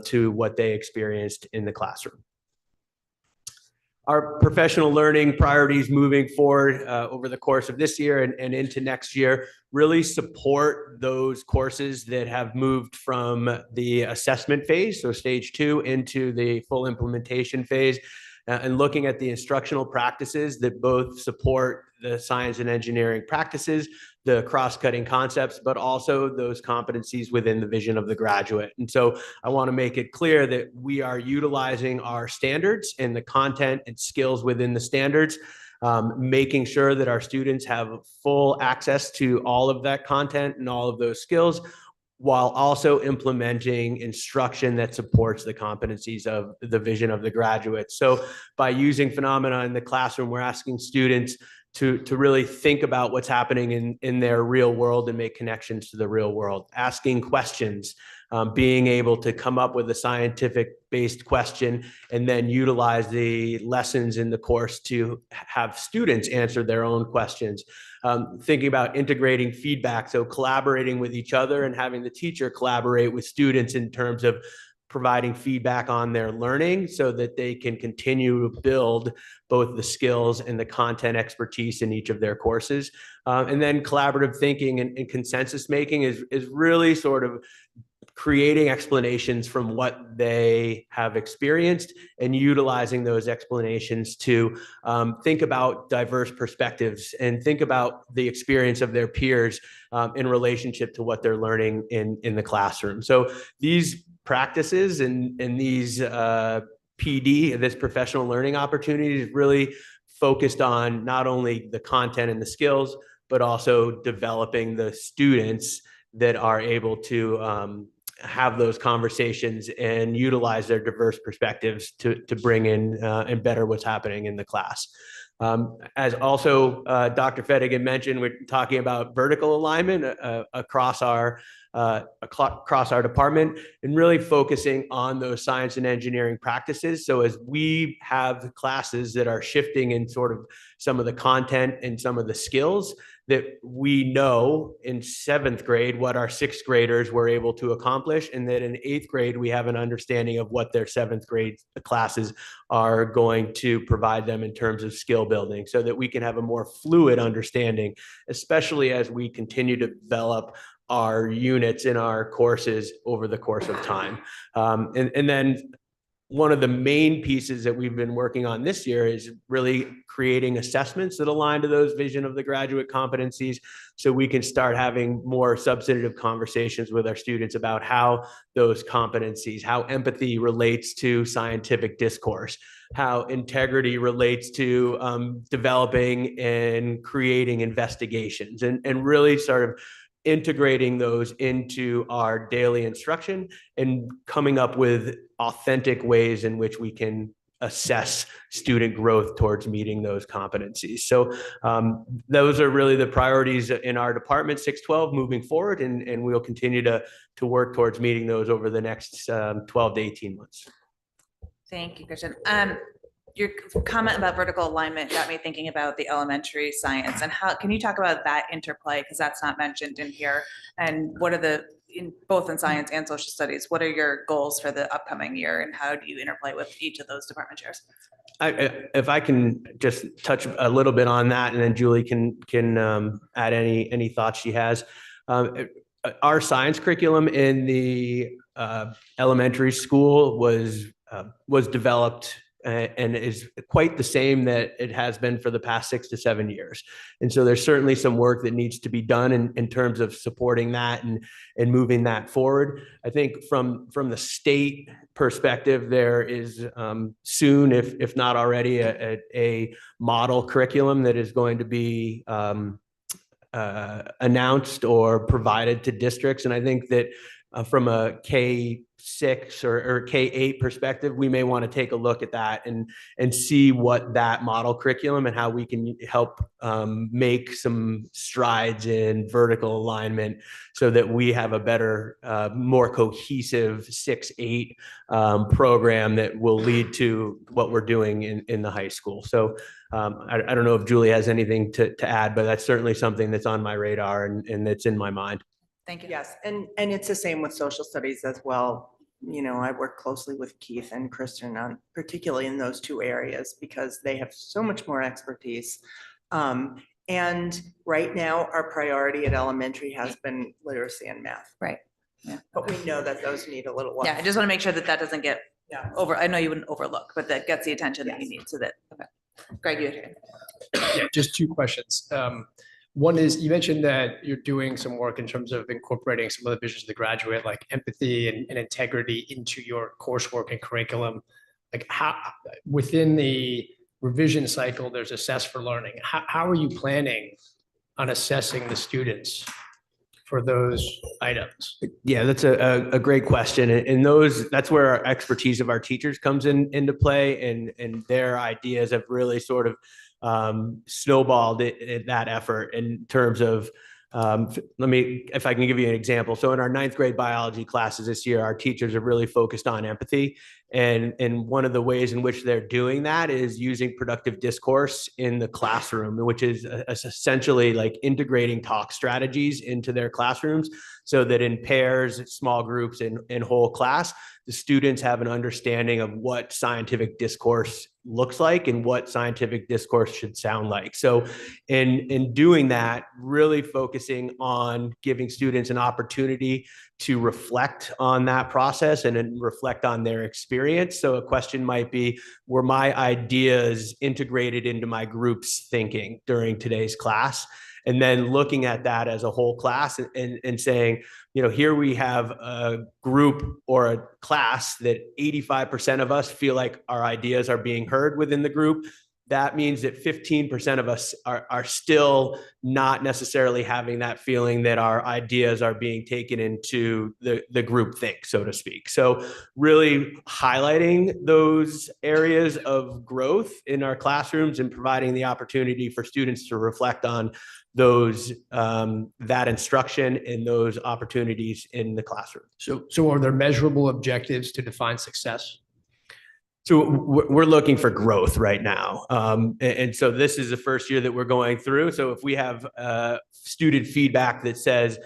to what they experienced in the classroom. Our professional learning priorities moving forward over the course of this year and into next year really support those courses that have moved from the assessment phase, so stage 2, into the full implementation phase, and looking at the instructional practices that both support the science and engineering practices, the cross-cutting concepts, but also those competencies within the vision of the graduate. And so I want to make it clear that we are utilizing our standards and the content and skills within the standards, making sure that our students have full access to all of that content and all of those skills, while also implementing instruction that supports the competencies of the vision of the graduate. So by using phenomena in the classroom, we're asking students to really think about what's happening in their real world and make connections to the real world, asking questions, being able to come up with a scientific-based question and then utilize the lessons in the course to have students answer their own questions. Thinking about integrating feedback, so collaborating with each other and having the teacher collaborate with students in terms of providing feedback on their learning so that they can continue to build both the skills and the content expertise in each of their courses. And then collaborative thinking and consensus making is really sort of creating explanations from what they have experienced and utilizing those explanations to think about diverse perspectives and think about the experience of their peers in relationship to what they're learning in the classroom. So these practices and these PD, this professional learning opportunities, really focused on not only the content and the skills, but also developing the students that are able to have those conversations and utilize their diverse perspectives to bring in and better what's happening in the class. As also Dr. Fettigan mentioned, we're talking about vertical alignment across our department and really focusing on those science and engineering practices. So as we have classes that are shifting in sort of some of the content and some of the skills, that we know in 7th grade what our 6th graders were able to accomplish, and that in 8th grade we have an understanding of what their 7th grade classes are going to provide them in terms of skill building, so that we can have a more fluid understanding, especially as we continue to develop our units in our courses over the course of time. And then one of the main pieces that we've been working on this year is really creating assessments that align to those vision of the graduate competencies, so we can start having more substantive conversations with our students about how those competencies, how empathy relates to scientific discourse, how integrity relates to developing and creating investigations, and really sort of integrating those into our daily instruction and coming up with authentic ways in which we can assess student growth towards meeting those competencies. So those are really the priorities in our department 612 moving forward, and we'll continue to work towards meeting those over the next 12 to 18 months. Thank you, Christian. Your comment about vertical alignment got me thinking about the elementary science, and how, can you talk about that interplay? Because that's not mentioned in here. And what are both in science and social studies, what are your goals for the upcoming year, and how do you interplay with each of those department chairs? If I can just touch a little bit on that, and then Julie can add any thoughts she has. Our science curriculum in the elementary school was developed and is quite the same that it has been for the past 6 to 7 years. And so there's certainly some work that needs to be done in terms of supporting that and moving that forward. I think from the state perspective, there is soon, if not already, a model curriculum that is going to be announced or provided to districts. And I think that from a K-6 or K-8 perspective, we may want to take a look at that and see what that model curriculum and how we can help make some strides in vertical alignment so that we have a better, more cohesive 6-8 program that will lead to what we're doing in the high school. So I don't know if Julie has anything to add, but that's certainly something that's on my radar and that's in my mind. Thank you. Yes, and it's the same with social studies as well. You know, I work closely with Keith and Kristen on particularly in those two areas because they have so much more expertise. And right now, our priority at elementary has been literacy and math. Right. Yeah. But we know that those need a little. Yeah, I just want to make sure that that doesn't get Yeah. I know you wouldn't overlook, but that gets the attention that you need so that, okay. Greg, you had your hand. Yeah, just two questions. One is, you mentioned that you're doing some work in terms of incorporating some of the visions of the graduate, like empathy and integrity, into your coursework and curriculum. Like, how, within the revision cycle, there's assess for learning. How are you planning on assessing the students for those items? Yeah, that's a great question. And that's where our expertise of our teachers comes into play, and their ideas have really sort of snowballed that effort in terms of, if I can give you an example. So in our 9th grade biology classes this year, our teachers have really focused on empathy. And one of the ways in which they're doing that is using productive discourse in the classroom, which is essentially like integrating talk strategies into their classrooms so that in pairs, small groups, and whole class, the students have an understanding of what scientific discourse looks like and what scientific discourse should sound like. So in doing that, really focusing on giving students an opportunity to reflect on that process and then reflect on their experience. So a question might be, were my ideas integrated into my group's thinking during today's class? And then looking at that as a whole class and saying, here we have a group or a class that 85% of us feel like our ideas are being heard within the group. That means that 15% of us are still not necessarily having that feeling that our ideas are being taken into the group think, so to speak. So really highlighting those areas of growth in our classrooms and providing the opportunity for students to reflect on those, that instruction and those opportunities in the classroom. So are there measurable objectives to define success? So we're looking for growth right now. And so this is the first year that we're going through. So if we have student feedback that says,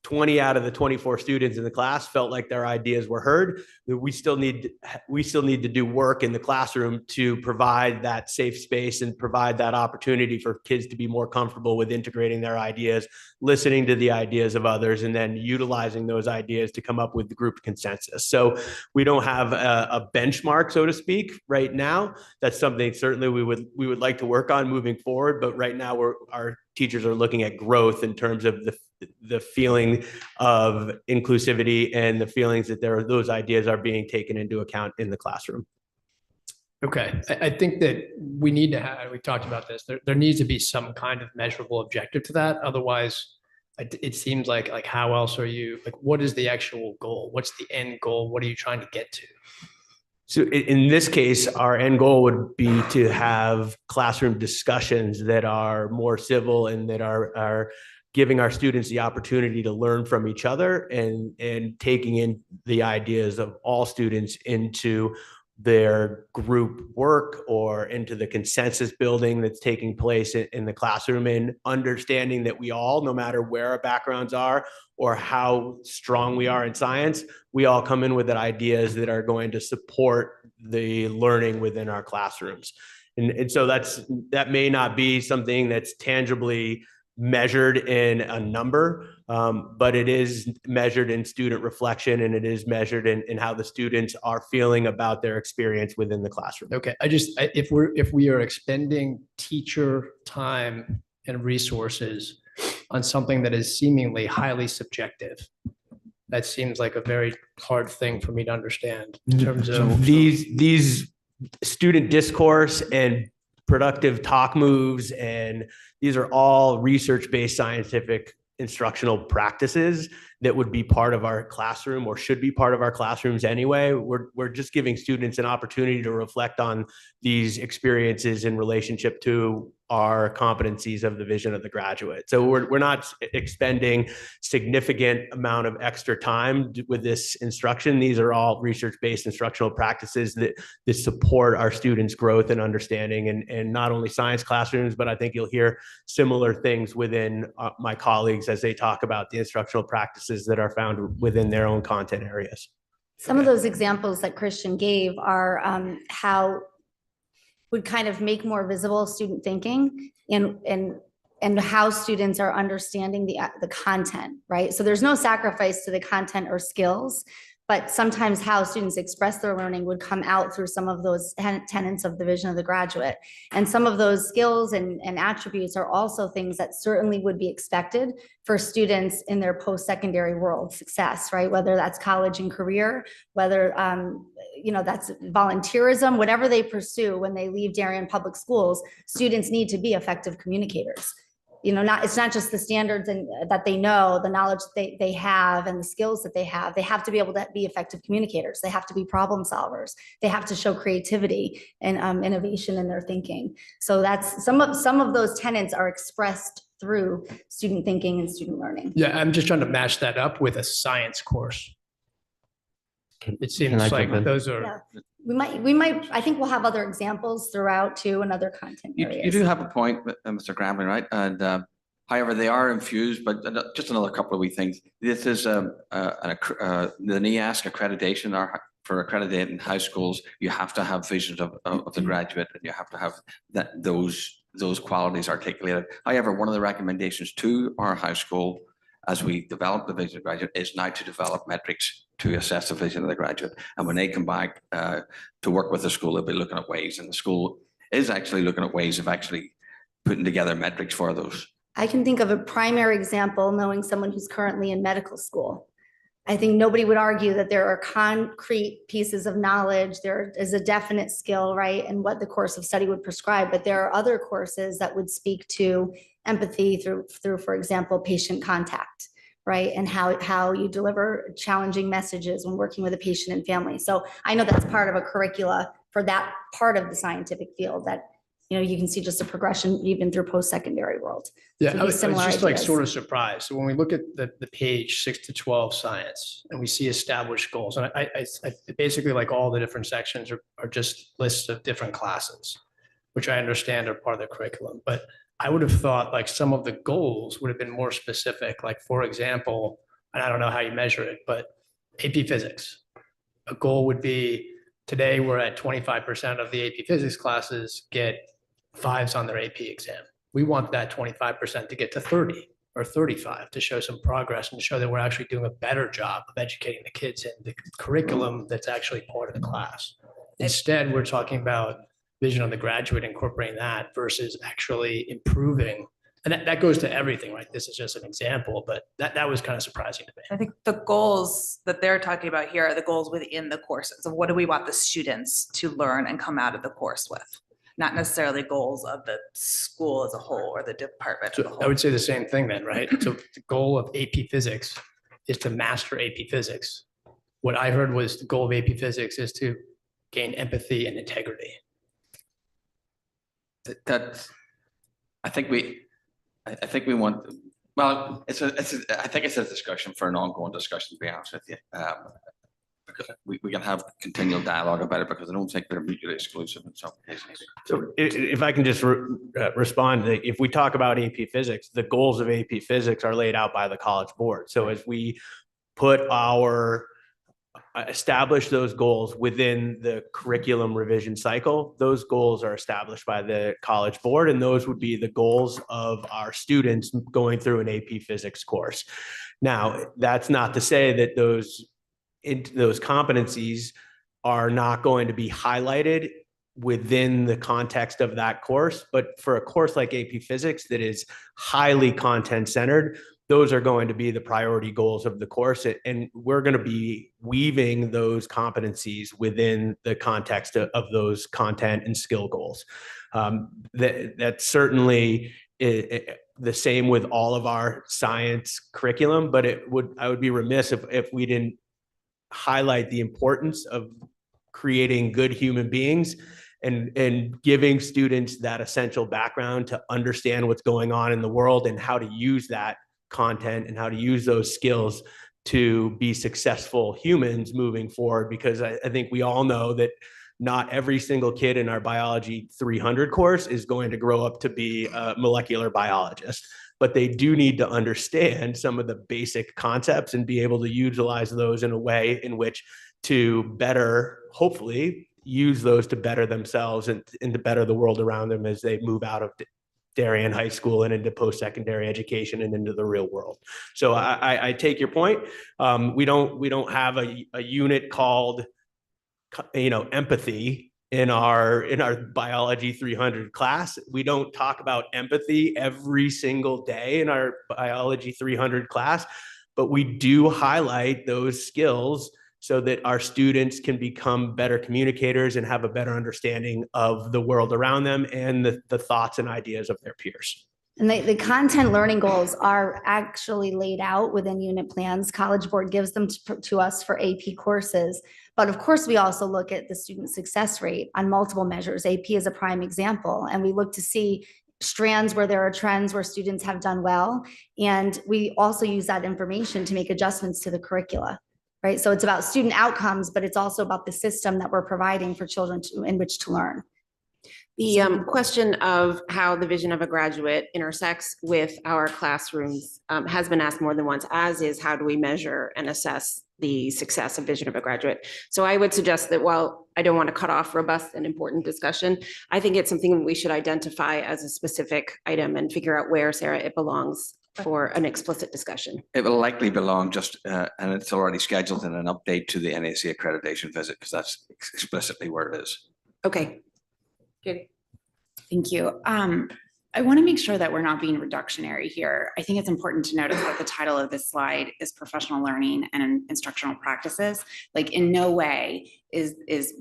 20 out of the 24 students in the class felt like their ideas were heard. We still need to do work in the classroom to provide that safe space and provide that opportunity for kids to be more comfortable with integrating their ideas, listening to the ideas of others, and then utilizing those ideas to come up with the group consensus. So we don't have a benchmark, so to speak, right now. That's something certainly we would like to work on moving forward. But right now, our teachers are looking at growth in terms of the feeling of inclusivity and the feelings that those ideas are being taken into account in the classroom. Okay, I think that we need to have, we talked about this, there needs to be some kind of measurable objective to that. Otherwise, it seems like how else are you, like, what is the actual goal? What's the end goal? What are you trying to get to? So in this case, our end goal would be to have classroom discussions that are more civil and that are giving our students the opportunity to learn from each other and taking in the ideas of all students into their group work or into the consensus building that's taking place in the classroom, and understanding that we all, no matter where our backgrounds are or how strong we are in science, we all come in with ideas that are going to support the learning within our classrooms. And so that may not be something that's tangibly measured in a number, but it is measured in student reflection, and it is measured in how the students are feeling about their experience within the classroom. Okay, if we are expending teacher time and resources on something that is seemingly highly subjective, that seems like a very hard thing for me to understand in terms of these student discourse and productive talk moves, and these are all research-based scientific instructional practices that would be part of our classroom or should be part of our classrooms anyway. We're just giving students an opportunity to reflect on these experiences in relationship to our competencies of the vision of the graduate. So we're not expending significant amount of extra time with this instruction. These are all research-based instructional practices that support our students' growth and understanding, and not only science classrooms, but I think you'll hear similar things within my colleagues as they talk about the instructional practices that are found within their own content areas. Some of those examples that Christian gave are how would kind of make more visible student thinking and how students are understanding the content, right? So there's no sacrifice to the content or skills, but sometimes how students express their learning would come out through some of those tenets of the vision of the graduate. And some of those skills and attributes are also things that certainly would be expected for students in their post-secondary world success, right? Whether that's college and career, whether that's volunteerism, whatever they pursue when they leave Darien Public Schools, students need to be effective communicators. It's not just the standards and that they know, the knowledge that they have and the skills that they have. They have to be able to be effective communicators. They have to be problem solvers. They have to show creativity and innovation in their thinking. So that's some of those tenets are expressed through student thinking and student learning. Yeah, I'm just trying to match that up with a science course. It seems like those are. Yeah. We might, I think we'll have other examples throughout too and other content areas. You do have a point, Mr. Grambling, right? And however, they are infused, but just another couple of wee things. This is the NEASC accreditation for accrediting high schools. You have to have visions of the graduate, and you have to have those qualities articulated. However, one of the recommendations to our high school as we develop the vision of the graduate is now to develop metrics to assess the vision of the graduate. And when they come back to work with the school, they'll be looking at ways, and the school is actually looking at ways of actually putting together metrics for those. I can think of a primary example, knowing someone who's currently in medical school. I think nobody would argue that there are concrete pieces of knowledge. There is a definite skill, right, and what the course of study would prescribe. But there are other courses that would speak to empathy through, for example, patient contact, right, and how you deliver challenging messages when working with a patient and family. So I know that's part of a curricula for that part of the scientific field that you can see just a progression even through post-secondary world. Yeah, So I was similar just like ideas. sort of surprised. So when we look at the page 6 to 12 science and we see established goals, and I basically like all the different sections are just lists of different classes, which I understand are part of the curriculum. But I would have thought like some of the goals would have been more specific. Like, for example, and I don't know how you measure it, but AP Physics. A goal would be, today we're at 25% of the AP Physics classes get 5s on their AP exam. We want that 25% to get to 30 or 35 to show some progress and show that we're actually doing a better job of educating the kids in the curriculum that's actually part of the class. Instead, we're talking about vision of the graduate, incorporating that versus actually improving. And that goes to everything, right? This is just an example, but that was kind of surprising to me. I think the goals that they're talking about here are the goals within the courses of what do we want the students to learn and come out of the course with, not necessarily goals of the school as a whole or the department as a So whole. I would say the same thing then, right? So the goal of AP Physics is to master AP Physics. What I heard was the goal of AP Physics is to gain empathy and integrity. That, I think we want, well, I think it's a discussion for an ongoing discussion, to be honest with you. Because we can have continual dialogue about it, because I don't think they're mutually exclusive in some cases. So if I can just respond, if we talk about AP Physics, the goals of AP Physics are laid out by the College Board. So as we establish those goals within the curriculum revision cycle, those goals are established by the College Board, and those would be the goals of our students going through an AP Physics course. Now, that's not to say that those competencies are not going to be highlighted within the context of that course, but for a course like AP Physics that is highly content centered, those are going to be the priority goals of the course. And we're going to be weaving those competencies within the context of those content and skill goals. That's certainly the same with all of our science curriculum, but I would be remiss if we didn't highlight the importance of creating good human beings and giving students that essential background to understand what's going on in the world and how to use that content and how to use those skills to be successful humans moving forward. Because I think we all know that not every single kid in our biology 300 course is going to grow up to be a molecular biologist, but they do need to understand some of the basic concepts and be able to utilize those in a way in which to better, hopefully, use those to better themselves and to better the world around them as they move out of Darien High School and into post-secondary education and into the real world. So I take your point. We don't have a unit called, empathy in our biology 300 class. We don't talk about empathy every single day in our biology 300 class, but we do highlight those skills so that our students can become better communicators and have a better understanding of the world around them and the thoughts and ideas of their peers. And the content learning goals are actually laid out within unit plans. College Board gives them to us for AP courses. But of course, we also look at the student success rate on multiple measures. AP is a prime example. And we look to see strands where there are trends where students have done well. And we also use that information to make adjustments to the curricula. Right. So it's about student outcomes, but it's also about the system that we're providing for children in which to learn. The question of how the vision of a graduate intersects with our classrooms has been asked more than once, as is how do we measure and assess the success of vision of a graduate. So I would suggest that while I don't want to cut off robust and important discussion, I think it's something that we should identify as a specific item and figure out where, Sarah, it belongs for an explicit discussion. It will likely belong just, and it's already scheduled in an update to the NAC accreditation visit, because that's explicitly where it is. Okay. Good. Thank you. I want to make sure that we're not being reductionary here. I think it's important to notice that the title of this slide is professional learning and instructional practices. Like in no way is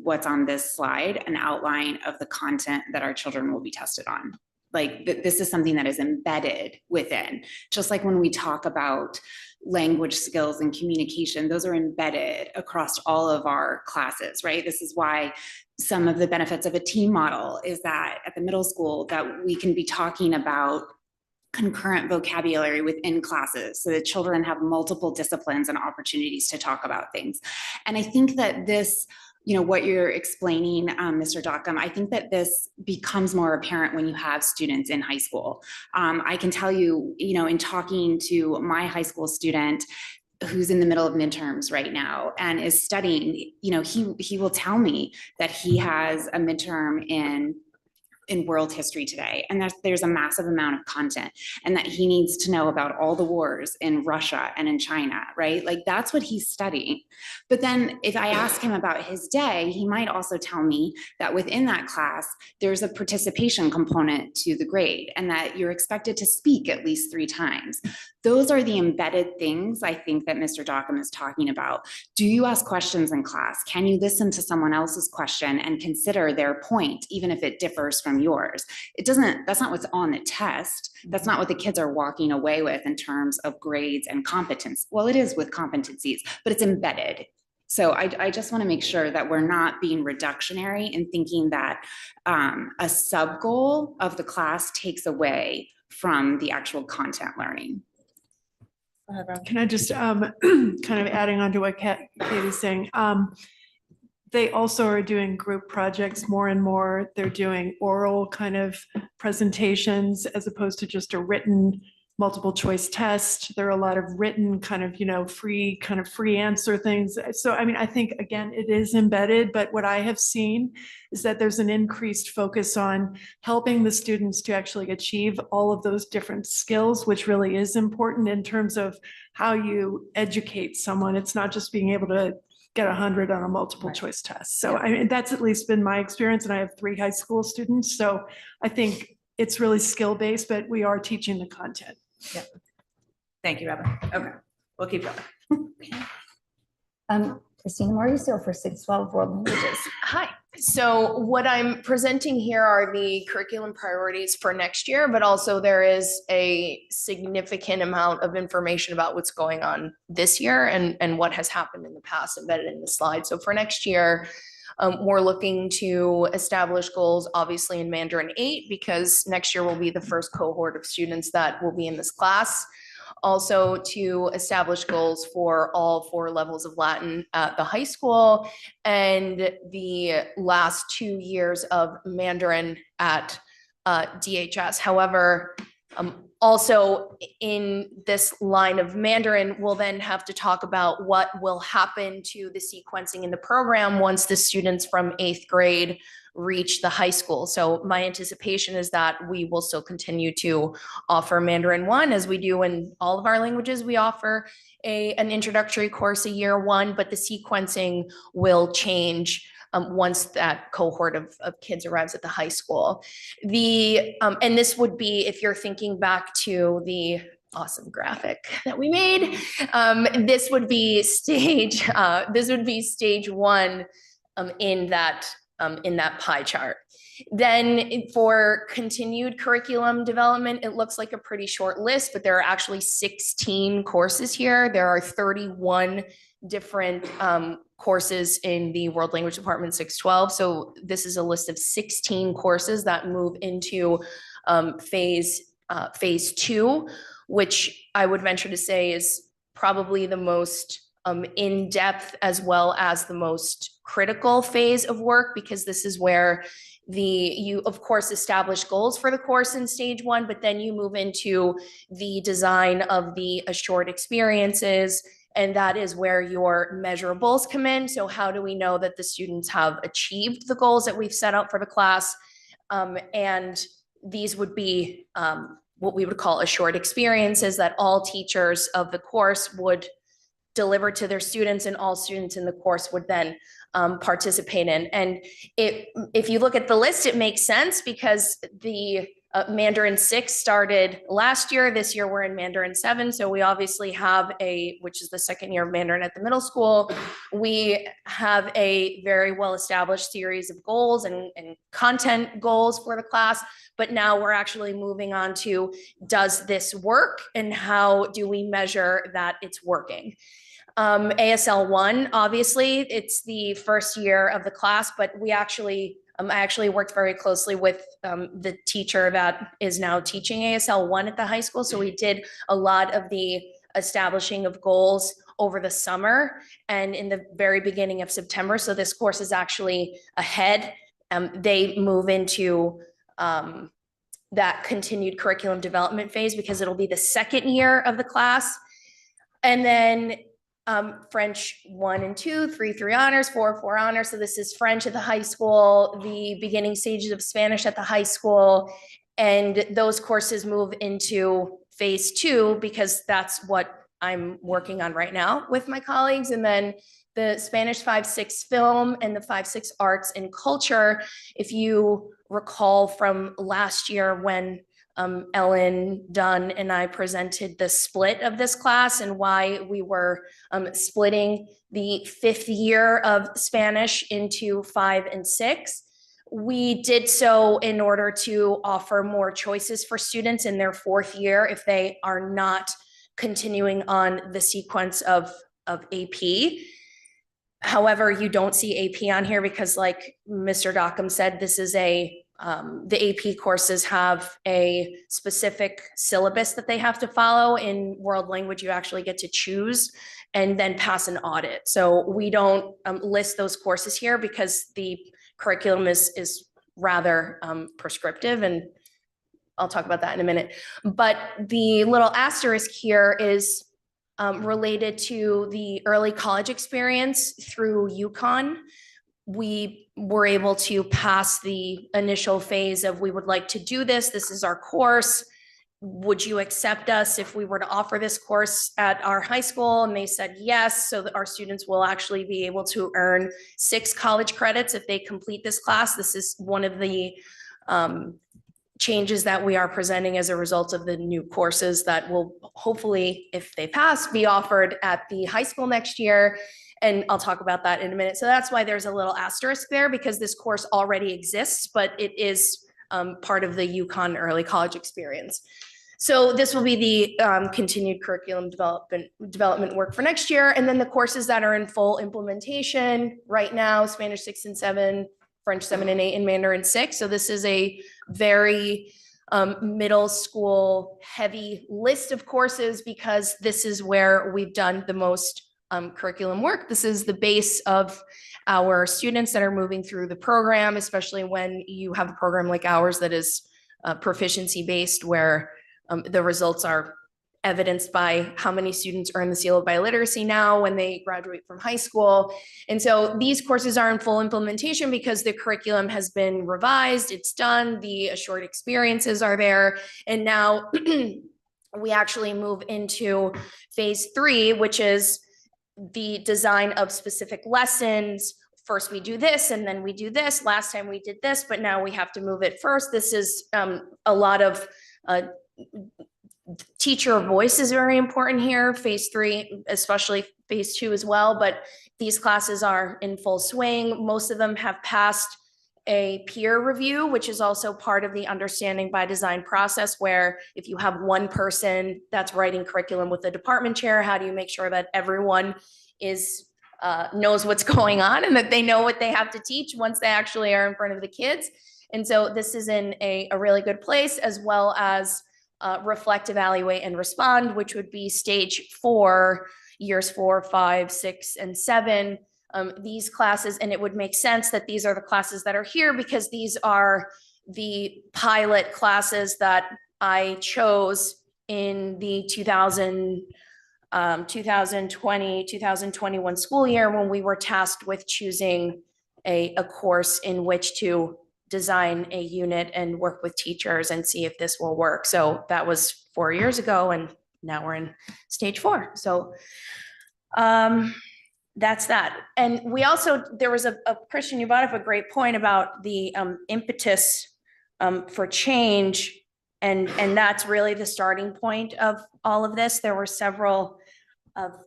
what's on this slide an outline of the content that our children will be tested on. Like this is something that is embedded within, just like when we talk about language skills and communication, those are embedded across all of our classes, right? This is why some of the benefits of a team model is that at the middle school that we can be talking about concurrent vocabulary within classes so that children have multiple disciplines and opportunities to talk about things. And I think that this, what you're explaining, Mr. Dockham, I think that this becomes more apparent when you have students in high school. I can tell you, in talking to my high school student, who's in the middle of midterms right now and is studying, you know, he will tell me that he has a midterm in world history today, and there's a massive amount of content, and that he needs to know about all the wars in Russia and in China, right? Like that's what he's studying. But then if I ask him about his day, he might also tell me that within that class, there's a participation component to the grade, and that you're expected to speak at least 3 times. Those are the embedded things I think that Mr. Dockham is talking about. Do you ask questions in class? Can you listen to someone else's question and consider their point, even if it differs from yours? That's not what's on the test. That's not what the kids are walking away with in terms of grades and competence. Well, it is with competencies, but it's embedded. So I just want to make sure that we're not being reductionary in thinking that a sub goal of the class takes away from the actual content learning. Can I just kind of adding on to what Katie's saying? They also are doing group projects more and more. They're doing oral kind of presentations as opposed to just a written multiple choice test. There are a lot of written kind of, you know, free answer things. So, I mean, I think, again, it is embedded, but what I have seen is that there's an increased focus on helping the students to actually achieve all of those different skills, which really is important in terms of how you educate someone. It's not just being able to get 100 on a multiple choice test. So, I mean, that's at least been my experience, and I have 3 high school students. So I think it's really skill-based, but we are teaching the content. Yeah. Thank you, Robin. Okay, we'll keep going. Christina Mauricio for 612 World Languages. Hi. So what I'm presenting here are the curriculum priorities for next year, but also there is a significant amount of information about what's going on this year and what has happened in the past embedded in the slide. So for next year, we're looking to establish goals, obviously in Mandarin 8, because next year will be the first cohort of students that will be in this class. Also to establish goals for all 4 levels of Latin at the high school and the last 2 years of Mandarin at DHS. However, also in this line of Mandarin, we'll then have to talk about what will happen to the sequencing in the program once the students from 8th grade reach the high school. So my anticipation is that we will still continue to offer Mandarin 1 as we do in all of our languages. We offer an introductory course a year 1, but the sequencing will change once that cohort of kids arrives at the high school. And this would be, if you're thinking back to the awesome graphic that we made, this would be stage 1 in that pie chart. Then for continued curriculum development, it looks like a pretty short list, but there are actually 16 courses here. There are 31 different courses in the World Language Department 612. So this is a list of 16 courses that move into phase 2, which I would venture to say is probably the most in-depth as well as the most critical phase of work, because this is where you of course establish goals for the course in stage 1, but then you move into the design of the assured experiences, and that is where your measurables come in. So how do we know that the students have achieved the goals that we've set out for the class? And these would be what we would call assured experiences that all teachers of the course would deliver to their students, and all students in the course would then participate in. And if you look at the list, it makes sense because the Mandarin 6 started last year. This year we're in Mandarin 7. So we obviously have which is the second year of Mandarin at the middle school. We have a very well-established series of goals and content goals for the class. But now we're actually moving on to, does this work? And how do we measure that it's working? ASL 1, obviously, it's the first year of the class, but I actually worked very closely with the teacher that is now teaching ASL 1 at the high school. So we did a lot of the establishing of goals over the summer and in the very beginning of September. So this course is actually ahead. They move into that continued curriculum development phase because it'll be the second year of the class. And then French 1 and 2, 3 honors, 4 honors. So this is French at the high school, the beginning stages of Spanish at the high school. And those courses move into phase 2 because that's what I'm working on right now with my colleagues. And then the Spanish 5-6 film and the 5-6 arts and culture. If you recall from last year when Ellen Dunn and I presented the split of this class and why we were splitting the 5th year of Spanish into 5 and 6. We did so in order to offer more choices for students in their 4th year if they are not continuing on the sequence of AP. However, you don't see AP on here because, like Mr. Dockham said, this is the AP courses have a specific syllabus that they have to follow. In world language, you actually get to choose and then pass an audit. So we don't list those courses here because the curriculum is rather prescriptive, and I'll talk about that in a minute. But the little asterisk here is related to the early college experience through UConn. We were able to pass the initial phase of we would like to do this. This is our course. Would you accept us if we were to offer this course at our high school? And they said yes, so that our students will actually be able to earn 6 college credits if they complete this class. This is one of the changes that we are presenting as a result of the new courses that will hopefully, if they pass, be offered at the high school next year. And I'll talk about that in a minute. So that's why there's a little asterisk there, because this course already exists, but it is part of the UConn early college experience. So this will be the continued curriculum development work for next year. And then the courses that are in full implementation right now, Spanish 6 and 7, French 7 and 8, and Mandarin 6. So this is a very middle school heavy list of courses because this is where we've done the most curriculum work. This is the base of our students that are moving through the program, especially when you have a program like ours that is proficiency based, where the results are evidenced by how many students earn the seal of biliteracy now when they graduate from high school. And so these courses are in full implementation because the curriculum has been revised, it's done, the assured experiences are there. And now we actually move into phase 3, which is the design of specific lessons. First we do this and then we do this. Last time we did this, but now we have to move it first. This is a lot of teacher voice is very important here. Phase 3, especially phase 2 as well, but these classes are in full swing. Most of them have passed a peer review, which is also part of the understanding by design process, where if you have one person that's writing curriculum with the department chair, how do you make sure that everyone is knows what's going on and that they know what they have to teach once they actually are in front of the kids? And so this is in a really good place, as well as reflect, evaluate, and respond, which would be stage 4, years 4, 5, 6, and 7. These classes, and it would make sense that these are the classes that are here because these are the pilot classes that I chose in the 2020, 2021 school year when we were tasked with choosing a course in which to design a unit and work with teachers and see if this will work. So that was 4 years ago, and now we're in stage 4. So that's that. And we also, there was a Christian, you brought up a great point about the impetus for change. And that's really the starting point of all of this. There were several of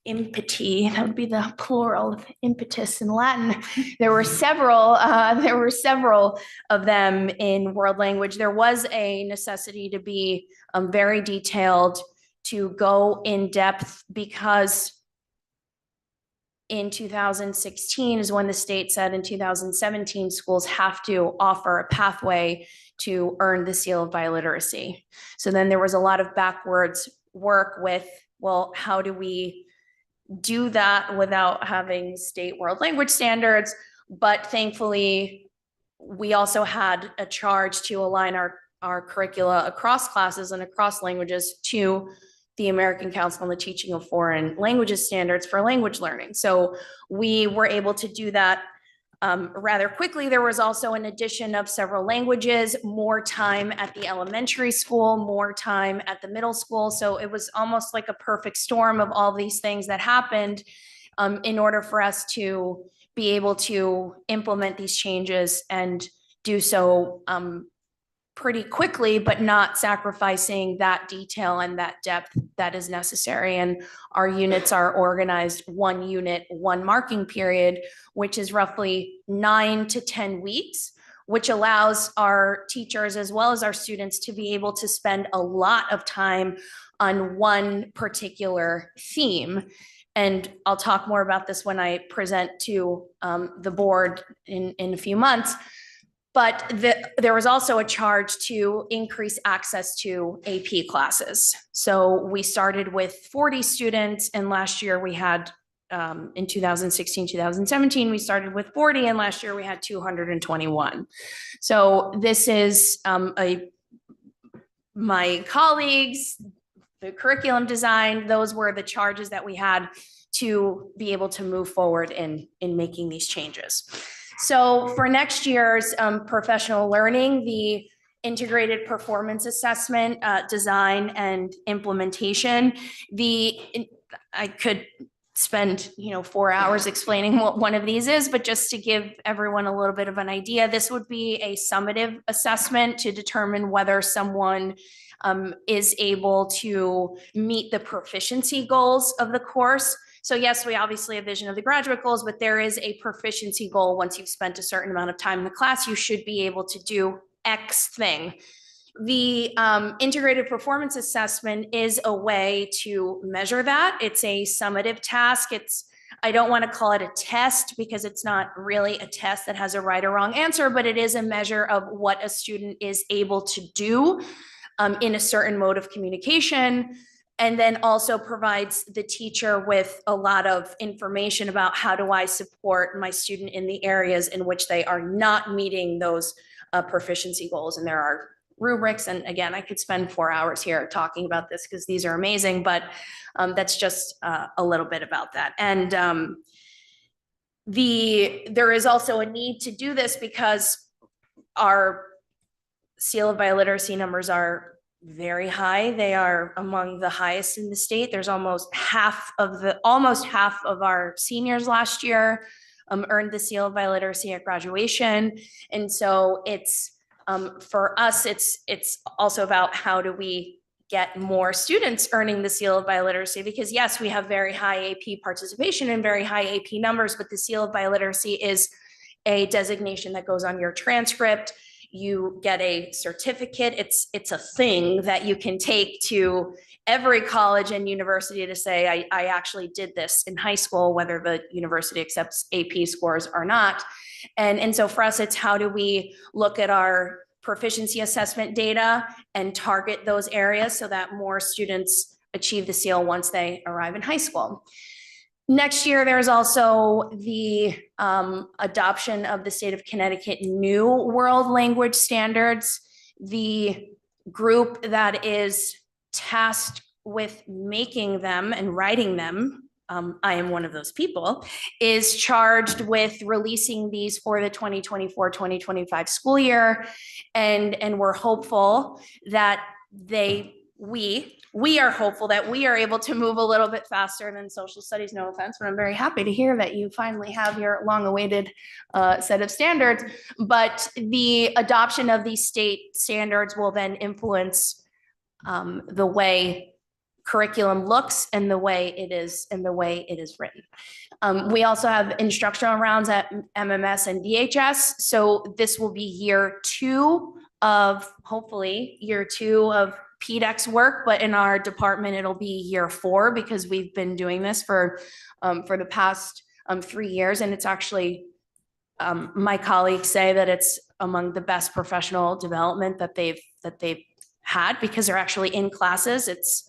impeti, that would be the plural of impetus in Latin. There were several of them in world language. There was a necessity to be very detailed, to go in depth, because in 2016 is when the state said in 2017 schools have to offer a pathway to earn the seal of biliteracy. So then there was a lot of backwards work with, well, how do we do that without having state world language standards? But thankfully, we also had a charge to align our curricula across classes and across languages to the American Council on the Teaching of Foreign Languages standards for language learning. So we were able to do that rather quickly. There was also an addition of several languages, more time at the elementary school, more time at the middle school. So it was almost like a perfect storm of all these things that happened in order for us to be able to implement these changes and do so pretty quickly, but not sacrificing that detail and that depth that is necessary. And our units are organized 1 unit, 1 marking period, which is roughly 9 to 10 weeks, which allows our teachers as well as our students to be able to spend a lot of time on one particular theme. And I'll talk more about this when I present to the board in a few months. But there was also a charge to increase access to AP classes. So we started with 40 students, and last year we had, in 2016, 2017, we started with 40, and last year we had 221. So this is my colleagues, the curriculum design, those were the charges that we had to be able to move forward in making these changes. So for next year's professional learning, the integrated performance assessment, design and implementation, I could spend 4 hours explaining what one of these is, but just to give everyone a little bit of an idea, this would be a summative assessment to determine whether someone is able to meet the proficiency goals of the course. So yes, we obviously have vision of the graduate goals, but there is a proficiency goal. Once you've spent a certain amount of time in the class, you should be able to do X thing. The integrated performance assessment is a way to measure that. It's a summative task. I don't want to call it a test because it's not really a test that has a right or wrong answer, but it is a measure of what a student is able to do in a certain mode of communication. And then also provides the teacher with a lot of information about how do I support my student in the areas in which they are not meeting those proficiency goals. And there are rubrics. And again, I could spend 4 hours here talking about this because these are amazing, but that's just a little bit about that. And there is also a need to do this because our seal of biliteracy numbers are very high. They are among the highest in the state. There's almost half of our seniors last year earned the seal of biliteracy at graduation. And so it's for us, it's also about how do we get more students earning the seal of biliteracy, because yes, we have very high AP participation and very high AP numbers, but the seal of biliteracy is a designation that goes on your transcript. You get a certificate. It's a thing that you can take to every college and university to say, I actually did this in high school, whether the university accepts AP scores or not. And so for us, it's how do we look at our proficiency assessment data and target those areas so that more students achieve the seal once they arrive in high school. Next year, there's also the adoption of the state of Connecticut new world language standards. The group that is tasked with making them and writing them, I am one of those people, is charged with releasing these for the 2024-2025 school year. And we're hopeful that we are hopeful that we are able to move a little bit faster than social studies, no offense, but I'm very happy to hear that you finally have your long-awaited set of standards. But the adoption of these state standards will then influence the way curriculum looks and the way it is written. We also have instructional rounds at MMS and DHS. So this will be year 2 of, hopefully, year 2 of PDEX work, but in our department, it'll be year 4 because we've been doing this for the past 3 years. And it's actually, my colleagues say that it's among the best professional development that they've had because they're actually in classes. It's,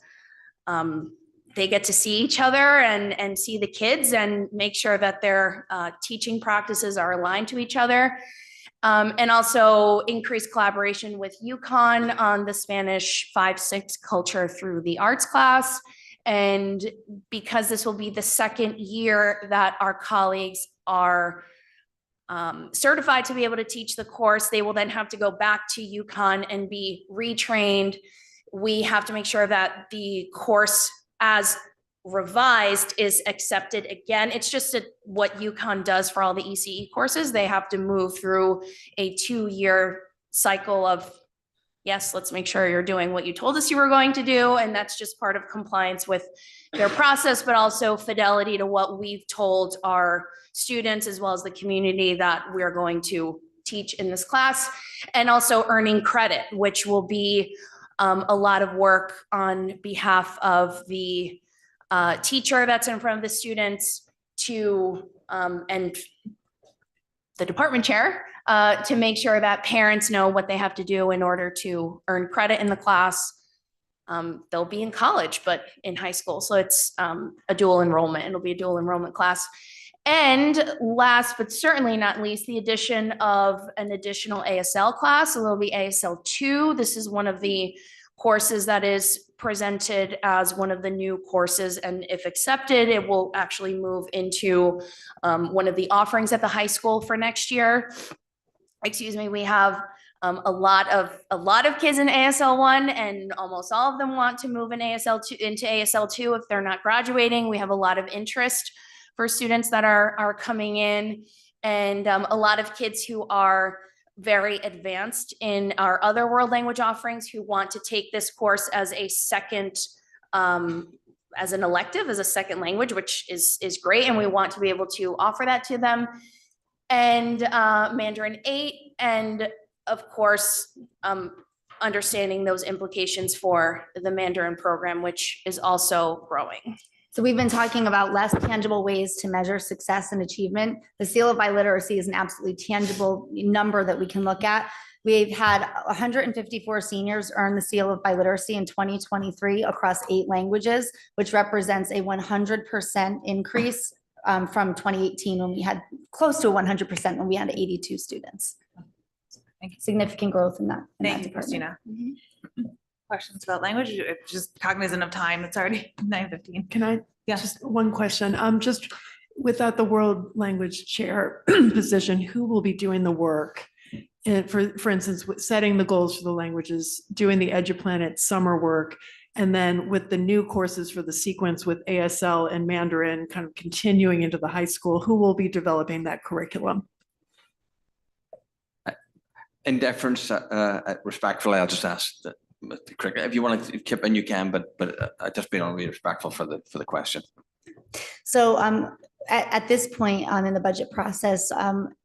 they get to see each other and see the kids and make sure that their teaching practices are aligned to each other. And also increased collaboration with UConn on the Spanish 5-6 culture through the arts class. And because this will be the second year that our colleagues are certified to be able to teach the course, they will then have to go back to UConn and be retrained. We have to make sure that the course as revised is accepted again. It's just what UConn does for all the ECE courses. They have to move through a 2-year cycle of, yes, let's make sure you're doing what you told us you were going to do. And that's just part of compliance with their process, but also fidelity to what we've told our students as well as the community that we're going to teach in this class. And also earning credit, which will be a lot of work on behalf of the teacher that's in front of the students to and the department chair to make sure that parents know what they have to do in order to earn credit in the class. They'll be in college, but in high school. So it's a dual enrollment. It'll be a dual enrollment class. And last, but certainly not least, the addition of an additional ASL class. So there'll be ASL 2. This is one of the courses that is presented as one of the new courses. And if accepted, it will actually move into one of the offerings at the high school for next year. Excuse me, we have a lot of kids in ASL 1, and almost all of them want to move in ASL 2 into ASL 2 if they're not graduating. We have a lot of interest for students that are coming in, and a lot of kids who are very advanced in our other world language offerings who want to take this course as a second, as an elective, as a second language, which is great, and we want to be able to offer that to them. And Mandarin 8, and of course, understanding those implications for the Mandarin program, which is also growing. So we've been talking about less tangible ways to measure success and achievement. The seal of biliteracy is an absolutely tangible number that we can look at. We've had 154 seniors earn the seal of biliteracy in 2023 across 8 languages, which represents a 100% increase from 2018 when we had close to 100% when we had 82 students. Thank you. Significant growth in that. Thank you, Christina. Questions about language? Just cognizant of time. It's already 9:15. Can I, Yeah. just one question, just without the world language chair position, who will be doing the work? And for instance, with setting the goals for the languages, doing the EduPlanet summer work, and then with the new courses for the sequence with ASL and Mandarin kind of continuing into the high school, who will be developing that curriculum? In deference, respectfully, I'll just ask that if you want to keep in, you can, but I just be respectful for the question. So at this point in the budget process,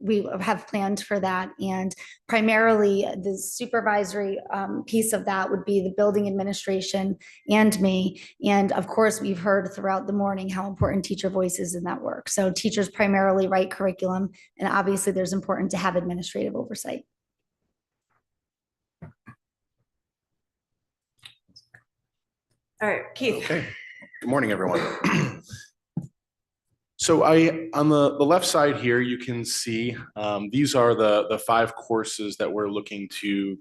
we have planned for that, and primarily the supervisory piece of that would be the building administration and me. And of course, we've heard throughout the morning how important teacher voice is in that work. So teachers primarily write curriculum, and obviously there's important to have administrative oversight. All right, Keith. Okay, good morning, everyone. So on the left side here, you can see these are the 5 courses that we're looking to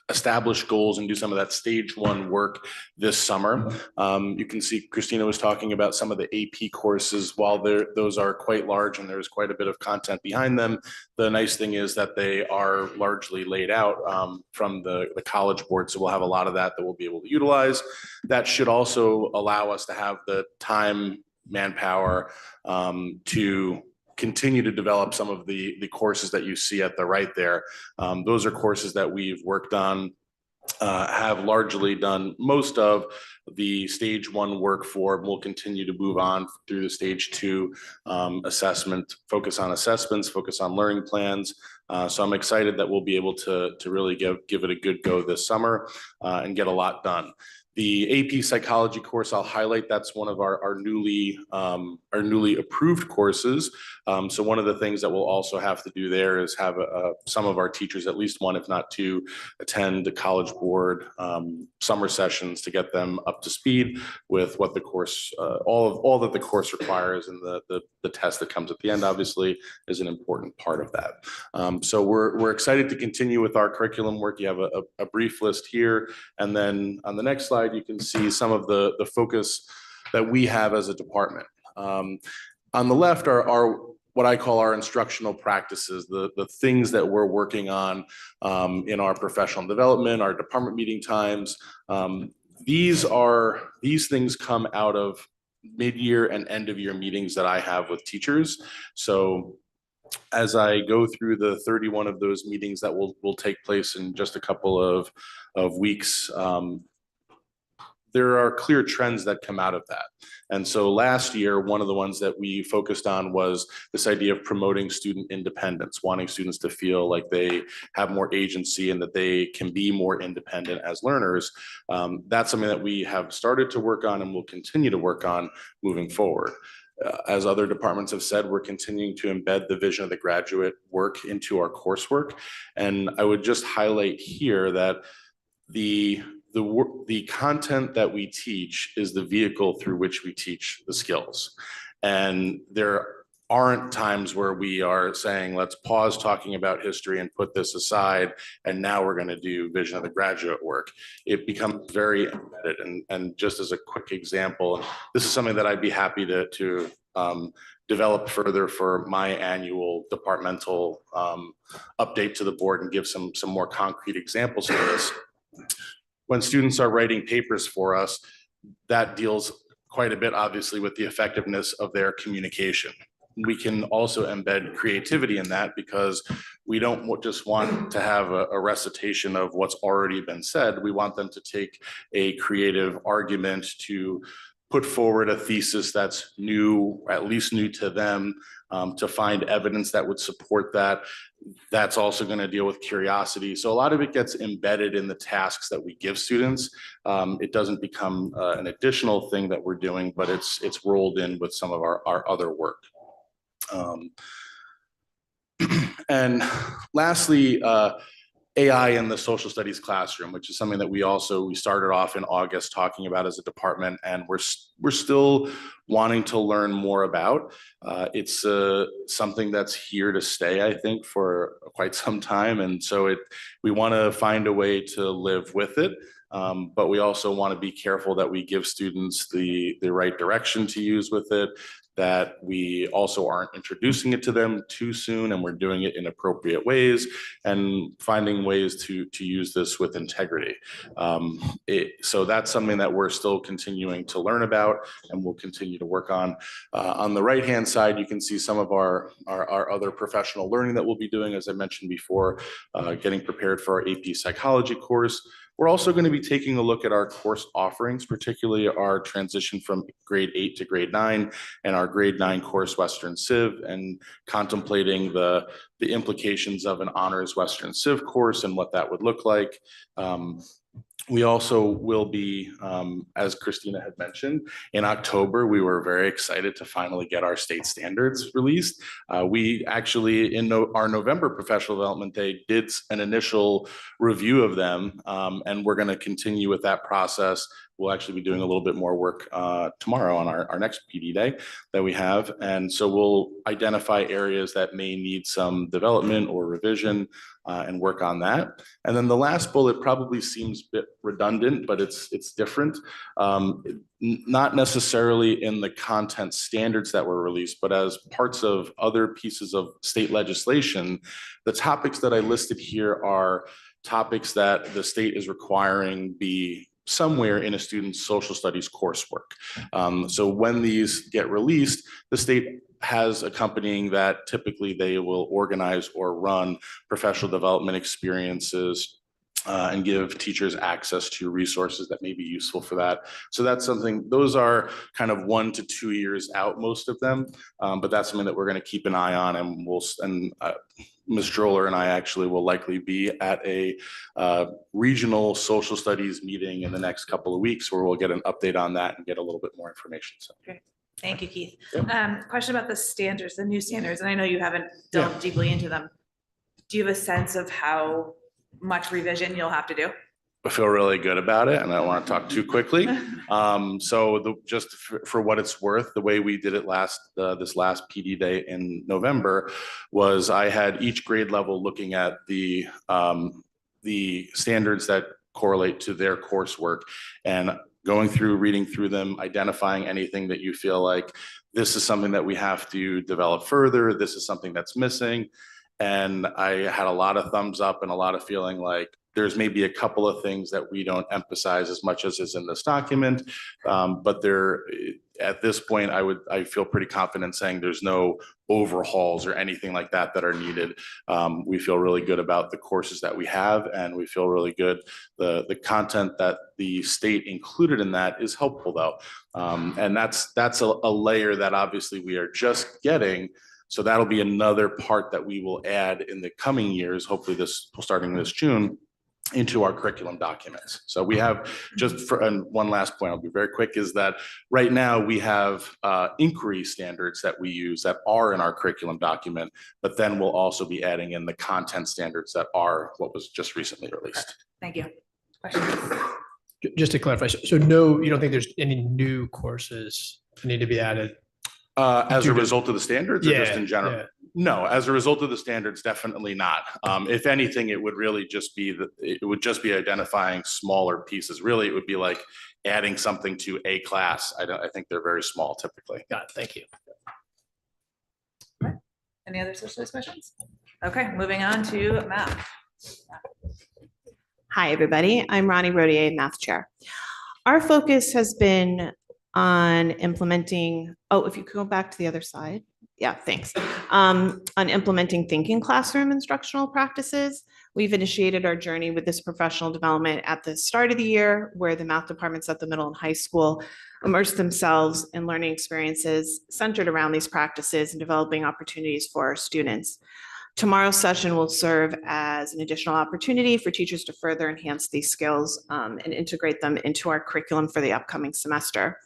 establish goals and do some of that stage 1 work this summer. You can see Christina was talking about some of the AP courses. While those are quite large and there's quite a bit of content behind them, the nice thing is that they are largely laid out from the College Board. So we'll have a lot of that we'll be able to utilize. That should also allow us to have the time, manpower to continue to develop some of the courses that you see at the right there. Those are courses that we've worked on, have largely done most of the stage 1 work for, and we'll continue to move on through the stage 2 assessment, focus on assessments, focus on learning plans. So I'm excited that we'll be able to really give it a good go this summer and get a lot done. The AP Psychology course I'll highlight, that's one of our newly approved courses. So one of the things that we'll also have to do there is have some of our teachers, at least one, if not two, attend the College Board summer sessions to get them up to speed with what the course, all that the course requires, and the test that comes at the end, obviously, is an important part of that. So we're excited to continue with our curriculum work. You have a brief list here, and then on the next slide, you can see some of the focus that we have as a department. On the left are what I call our instructional practices, the things that we're working on in our professional development, our department meeting times. These things come out of mid-year and end-of-year meetings that I have with teachers. So as I go through the 31 of those meetings that will take place in just a couple of weeks, there are clear trends that come out of that. And so last year, one of the ones that we focused on was this idea of promoting student independence, wanting students to feel like they have more agency and that they can be more independent as learners. That's something that we have started to work on and will continue to work on moving forward. As other departments have said, we're continuing to embed the vision of the graduate work into our coursework. And I would just highlight here that the content that we teach is the vehicle through which we teach the skills. And there aren't times where we are saying, let's pause talking about history and put this aside, and now we're going to do vision of the graduate work. It becomes very embedded. And just as a quick example, this is something that I'd be happy to develop further for my annual departmental update to the board and give some more concrete examples of this. When students are writing papers for us, that deals quite a bit, obviously, with the effectiveness of their communication. We can also embed creativity in that, because we don't just want to have a recitation of what's already been said. We want them to take a creative argument to put forward a thesis that's new, at least new to them, to find evidence that would support that. That's also going to deal with curiosity. So a lot of it gets embedded in the tasks that we give students. It doesn't become an additional thing that we're doing, but it's rolled in with some of our other work. And lastly, AI in the social studies classroom, which is something that we started off in August talking about as a department, and we're still wanting to learn more about. It's something that's here to stay, I think, for quite some time, and so we want to find a way to live with it. But we also want to be careful that we give students the right direction to use with it, that we also aren't introducing it to them too soon, and we're doing it in appropriate ways, and finding ways to use this with integrity. So that's something that we're still continuing to learn about and we'll continue to work on. On the right-hand side, you can see some of our other professional learning that we'll be doing, as I mentioned before, getting prepared for our AP Psychology course. We're also going to be taking a look at our course offerings, particularly our transition from grade 8 to grade 9 and our grade 9 course Western Civ, and contemplating the implications of an honors Western Civ course and what that would look like. We also will be, as Christina had mentioned, in October, we were very excited to finally get our state standards released. We actually, in our November Professional Development Day, did an initial review of them, and we're going to continue with that process. We'll actually be doing a little bit more work tomorrow on our next PD day that we have. And so we'll identify areas that may need some development or revision and work on that. And then the last bullet probably seems a bit redundant, but it's different. Not necessarily in the content standards that were released, but as parts of other pieces of state legislation. The topics that I listed here are topics that the state is requiring be somewhere in a student's social studies coursework. So when these get released, the state has accompanying that, typically they will organize or run professional development experiences and give teachers access to resources that may be useful for that. So that's something, those are kind of 1 to 2 years out, most of them. But that's something that we're going to keep an eye on, and Ms. Droller and I actually will likely be at a regional social studies meeting in the next couple of weeks where we'll get an update on that and get a little bit more information. So. Great. Thank you, Keith. Question about the standards, the new standards, and I know you haven't delved deeply into them. Do you have a sense of how much revision you'll have to do? I feel really good about it, and I don't want to talk too quickly. Just for what it's worth, the way we did it this last PD day in November was I had each grade level looking at the standards that correlate to their coursework and going through, reading through them, identifying anything that you feel like this is something that we have to develop further, this is something that's missing. And I had a lot of thumbs up and a lot of feeling like there's maybe a couple of things that we don't emphasize as much as is in this document. But at this point, I feel pretty confident saying there's no overhauls or anything like that that are needed. We feel really good about the courses that we have, and we feel really good. The content that the state included in that is helpful though. And that's a layer that obviously we are just getting. So that'll be another part that we will add in the coming years, hopefully starting this June, into our curriculum documents. So we have and one last point, I'll be very quick, is that right now we have inquiry standards that we use that are in our curriculum document, but then we'll also be adding in the content standards that are what was just recently released. Thank you. Questions? Just to clarify, so no, you don't think there's any new courses that need to be added? As a result of the standards or just in general? Yeah. No, as a result of the standards, definitely not. If anything, it would really just be identifying smaller pieces. Really, it would be like adding something to a class. I think they're very small typically. Got it. Thank you. Any other socialist questions? Okay, moving on to math. Hi, everybody. I'm Ronnie Rodier, math chair. Our focus has been on implementing, if you could go back to the other side. Yeah, thanks. On implementing thinking classroom instructional practices. We've initiated our journey with this professional development at the start of the year, where the math departments at the middle and high school immerse themselves in learning experiences centered around these practices and developing opportunities for our students. Tomorrow's session will serve as an additional opportunity for teachers to further enhance these skills and integrate them into our curriculum for the upcoming semester.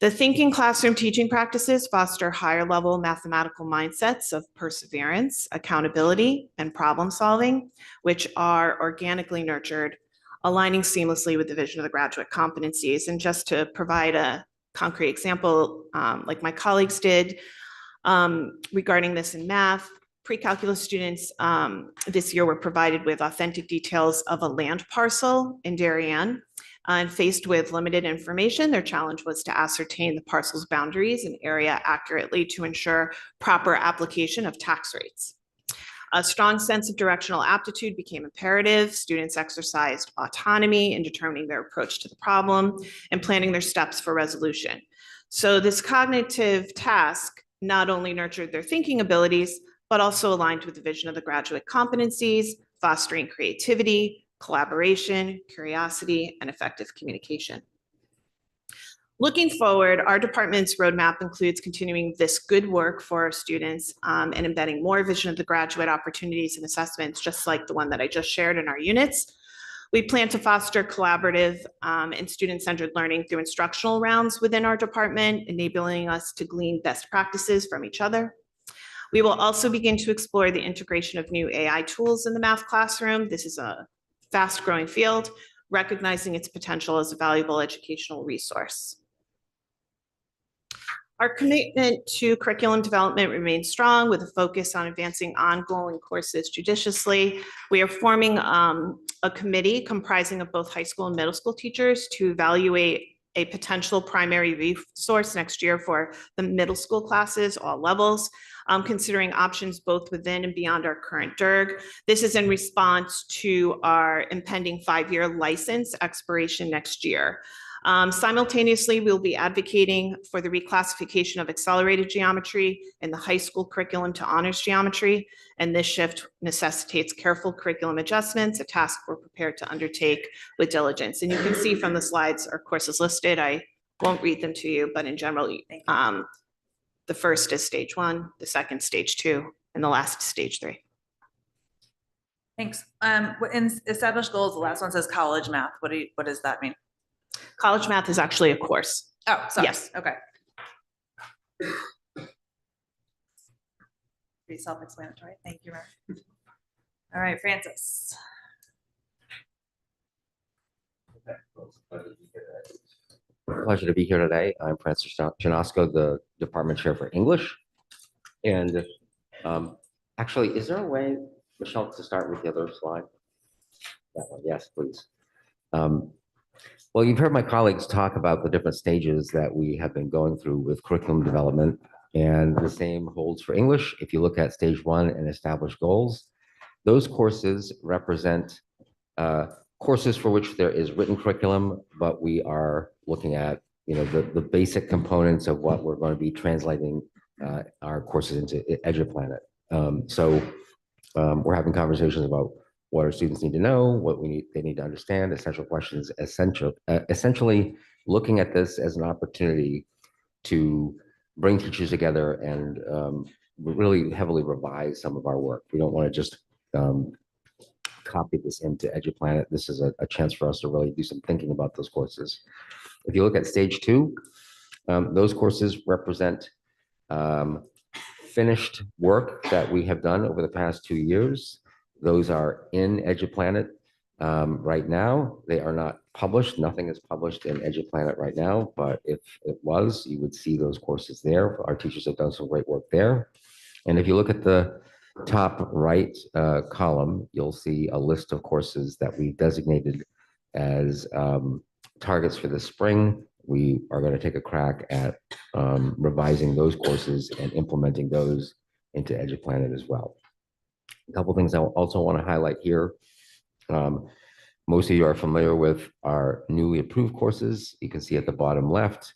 The thinking classroom teaching practices foster higher level mathematical mindsets of perseverance, accountability, and problem solving, which are organically nurtured, aligning seamlessly with the vision of the graduate competencies. And just to provide a concrete example, like my colleagues did regarding this in math, pre-calculus students this year were provided with authentic details of a land parcel in Darien. And faced with limited information, their challenge was to ascertain the parcel's boundaries and area accurately to ensure proper application of tax rates. A strong sense of directional aptitude became imperative. Students exercised autonomy in determining their approach to the problem and planning their steps for resolution. So this cognitive task not only nurtured their thinking abilities, but also aligned with the vision of the graduate competencies, fostering creativity, collaboration, curiosity, and effective communication. Looking forward, our department's roadmap includes continuing this good work for our students and embedding more vision of the graduate opportunities and assessments, just like the one that I just shared in our units. We plan to foster collaborative and student-centered learning through instructional rounds within our department, enabling us to glean best practices from each other. We will also begin to explore the integration of new AI tools in the math classroom. This is a fast-growing field, recognizing its potential as a valuable educational resource. Our commitment to curriculum development remains strong with a focus on advancing ongoing courses judiciously. We are forming a committee comprising of both high school and middle school teachers to evaluate a potential primary resource next year for the middle school classes, all levels, considering options both within and beyond our current DIRG. This is in response to our impending 5-year license expiration next year. Simultaneously, we'll be advocating for the reclassification of accelerated geometry in the high school curriculum to honors geometry. And this shift necessitates careful curriculum adjustments, a task we're prepared to undertake with diligence. And you can see from the slides our courses listed. I won't read them to you, but in general, the first is stage 1, the second stage 2, and the last stage 3. Thanks. In established goals, the last one says college math. What does that mean? College math is actually a course. Oh, sorry. Yes. Okay. Pretty self-explanatory. Thank you, Mary. All right, Francis. Pleasure to be here today. I'm Francis Janosko, the department chair for English. And actually, is there a way, Michelle, to start with the other slide? That one, yes, please. Well, you've heard my colleagues talk about the different stages that we have been going through with curriculum development, and the same holds for English. If you look at stage 1 and established goals, those courses represent courses for which there is written curriculum, but we are looking at, the basic components of what we're going to be translating our courses into EduPlanet. We're having conversations about what our students need to know, what they need to understand, essential questions, essentially looking at this as an opportunity to bring teachers together and really heavily revise some of our work. We don't want to just copy this into EduPlanet. This is a chance for us to really do some thinking about those courses. If you look at stage 2, those courses represent finished work that we have done over the past 2 years. Those are in EduPlanet right now. They are not published. Nothing is published in EduPlanet right now, but if it was, you would see those courses there. Our teachers have done some great work there. And if you look at the top right column, you'll see a list of courses that we designated as targets for the spring. We are going to take a crack at revising those courses and implementing those into EduPlanet as well. A couple things I also want to highlight here. Most of you are familiar with our newly approved courses. You can see at the bottom left,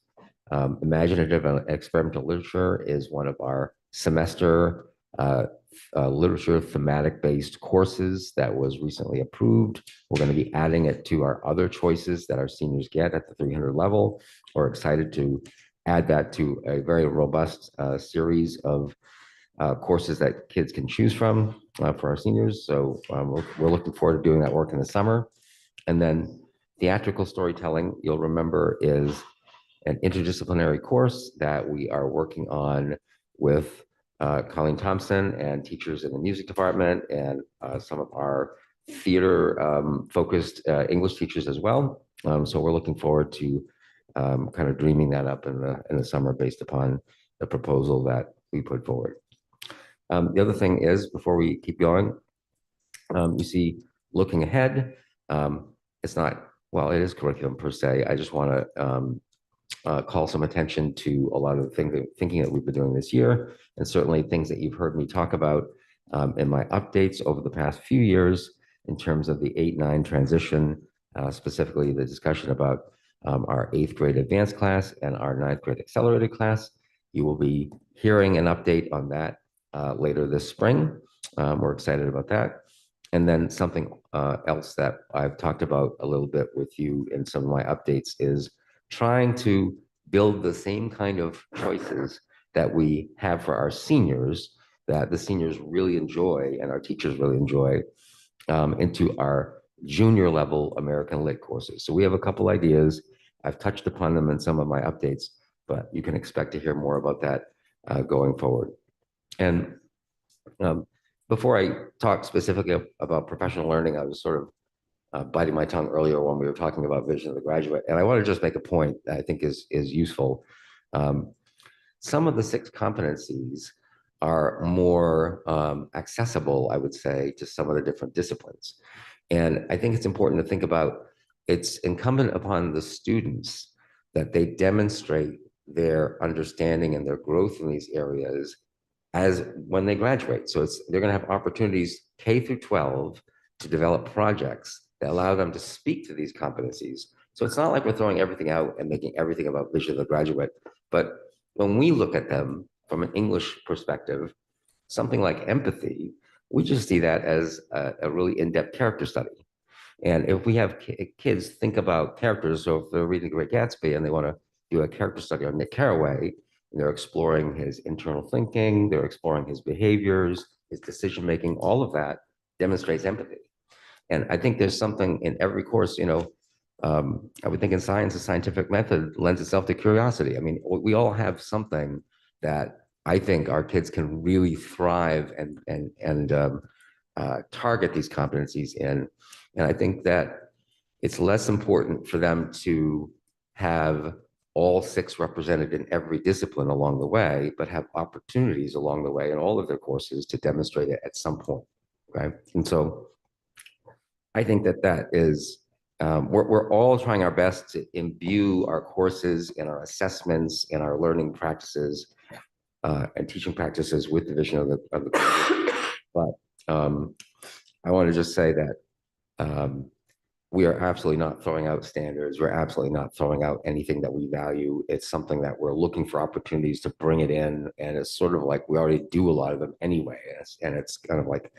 Imaginative and Experimental Literature is one of our semester literature thematic-based courses that was recently approved. We're going to be adding it to our other choices that our seniors get at the 300 level. We're excited to add that to a very robust series of courses that kids can choose from for our seniors. So we're looking forward to doing that work in the summer. And then theatrical storytelling, you'll remember, is an interdisciplinary course that we are working on with Colleen Thompson and teachers in the music department and some of our theater focused English teachers as well. So we're looking forward to kind of dreaming that up in the summer based upon the proposal that we put forward. The other thing is, before we keep going, you see looking ahead, it's not, well, it is curriculum per se. I just want to call some attention to a lot of the thinking that we've been doing this year, and certainly things that you've heard me talk about in my updates over the past few years in terms of the 8-9 transition, specifically the discussion about our 8th grade advanced class and our 9th grade accelerated class. You will be hearing an update on that later this spring. We're excited about that. And then something else that I've talked about a little bit with you in some of my updates is trying to build the same kind of choices that we have for our seniors, that the seniors really enjoy and our teachers really enjoy, into our junior level American Lit courses. So we have a couple ideas. I've touched upon them in some of my updates, but you can expect to hear more about that going forward. And before I talk specifically about professional learning, I was sort of biting my tongue earlier when we were talking about vision of the graduate. And I want to just make a point that I think is useful. Some of the 6 competencies are more accessible, I would say, to some of the different disciplines. And I think it's important to think about, it's incumbent upon the students that they demonstrate their understanding and their growth in these areas as when they graduate. So they're going to have opportunities K through 12 to develop projects that allow them to speak to these competencies. So it's not like we're throwing everything out and making everything about vision of the graduate. But when we look at them from an English perspective, something like empathy, we just see that as a really in-depth character study. And if we have kids think about characters, so if they're reading The Great Gatsby and they want to do a character study on Nick Carraway, and they're exploring his internal thinking, they're exploring his behaviors, his decision-making, all of that demonstrates empathy. And I think there's something in every course, I would think in science, the scientific method lends itself to curiosity. I mean, we all have something that I think our kids can really thrive and target these competencies in. And I think that it's less important for them to have all 6 represented in every discipline along the way, but have opportunities along the way in all of their courses to demonstrate it at some point, right? And so I think that is, we're all trying our best to imbue our courses and our assessments and our learning practices and teaching practices with the vision of the graduate. But I want to just say that we are absolutely not throwing out standards. We're absolutely not throwing out anything that we value. It's something that we're looking for opportunities to bring it in. And it's sort of like we already do a lot of them anyway. And it's kind of like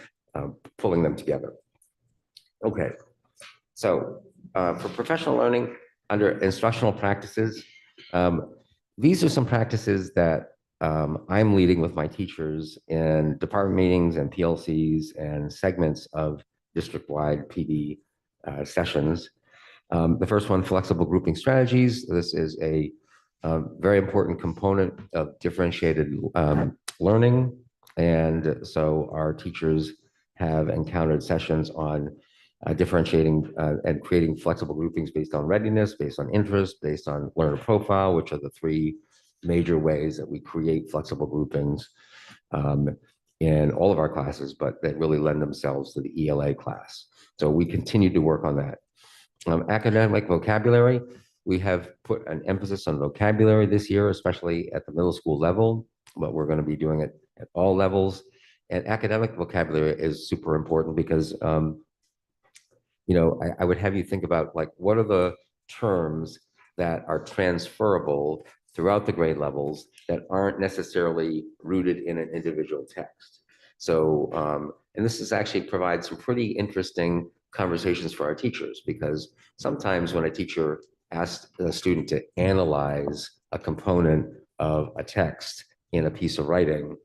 pulling them together. Okay. So for professional learning under instructional practices, these are some practices that I'm leading with my teachers in department meetings and PLCs and segments of district-wide PD sessions. The first one, flexible grouping strategies. This is a very important component of differentiated learning. And so our teachers have encountered sessions on differentiating and creating flexible groupings based on readiness, based on interest, based on learner profile, which are the 3 major ways that we create flexible groupings in all of our classes, but that really lend themselves to the ELA class. So we continue to work on that. Academic vocabulary, we have put an emphasis on vocabulary this year, especially at the middle school level, but we're going to be doing it at all levels. And academic vocabulary is super important because, I would have you think about like, what are the terms that are transferable throughout the grade levels that aren't necessarily rooted in an individual text. So, and this is actually provides some pretty interesting conversations for our teachers, because sometimes when a teacher asks a student to analyze a component of a text in a piece of writing,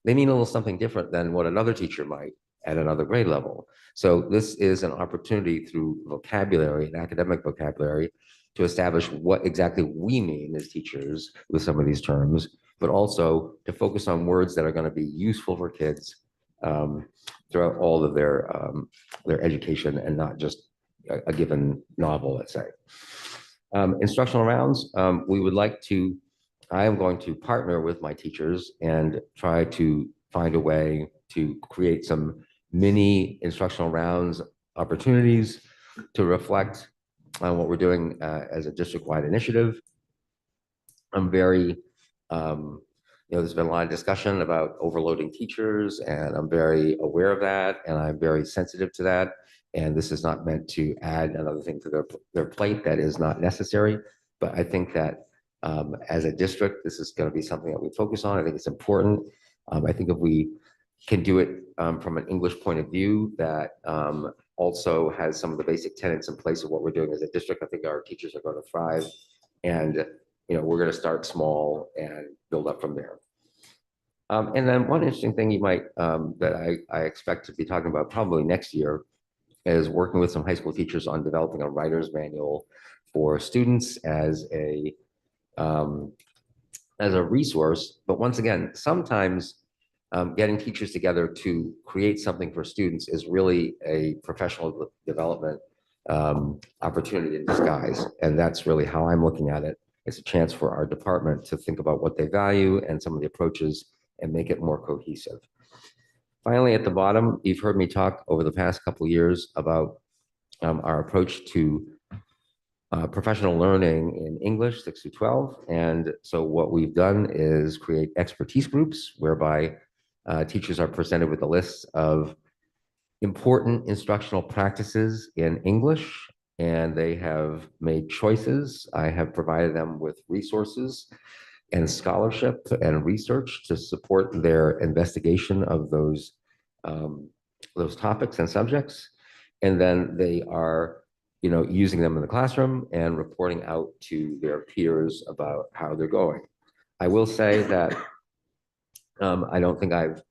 they mean a little something different than what another teacher might at another grade level. So this is an opportunity through vocabulary and academic vocabulary to establish what exactly we mean as teachers with some of these terms, but also to focus on words that are going to be useful for kids throughout all of their education and not just a given novel, let's say. Instructional rounds, I am going to partner with my teachers and try to find a way to create some mini instructional rounds opportunities to reflect on what we're doing as a district-wide initiative. I'm very, there's been a lot of discussion about overloading teachers, and I'm very aware of that, and I'm very sensitive to that. And this is not meant to add another thing to their plate that is not necessary. But I think that as a district, this is going to be something that we focus on. I think it's important. I think if we can do it from an English point of view that also has some of the basic tenets in place of what we're doing as a district, I think our teachers are going to thrive. And we're going to start small and build up from there. And then one interesting thing you might that I expect to be talking about probably next year is working with some high school teachers on developing a writer's manual for students as a resource. But once again, sometimes getting teachers together to create something for students is really a professional development opportunity in disguise. And that's really how I'm looking at it. It's a chance for our department to think about what they value and some of the approaches and make it more cohesive. Finally, at the bottom, you've heard me talk over the past couple of years about our approach to professional learning in English 6 through 12. And so what we've done is create expertise groups whereby teachers are presented with a list of important instructional practices in English and they have made choices. I have provided them with resources and scholarship and research to support their investigation of those topics and subjects. And then they are, using them in the classroom and reporting out to their peers about how they're going. I will say that I don't think I've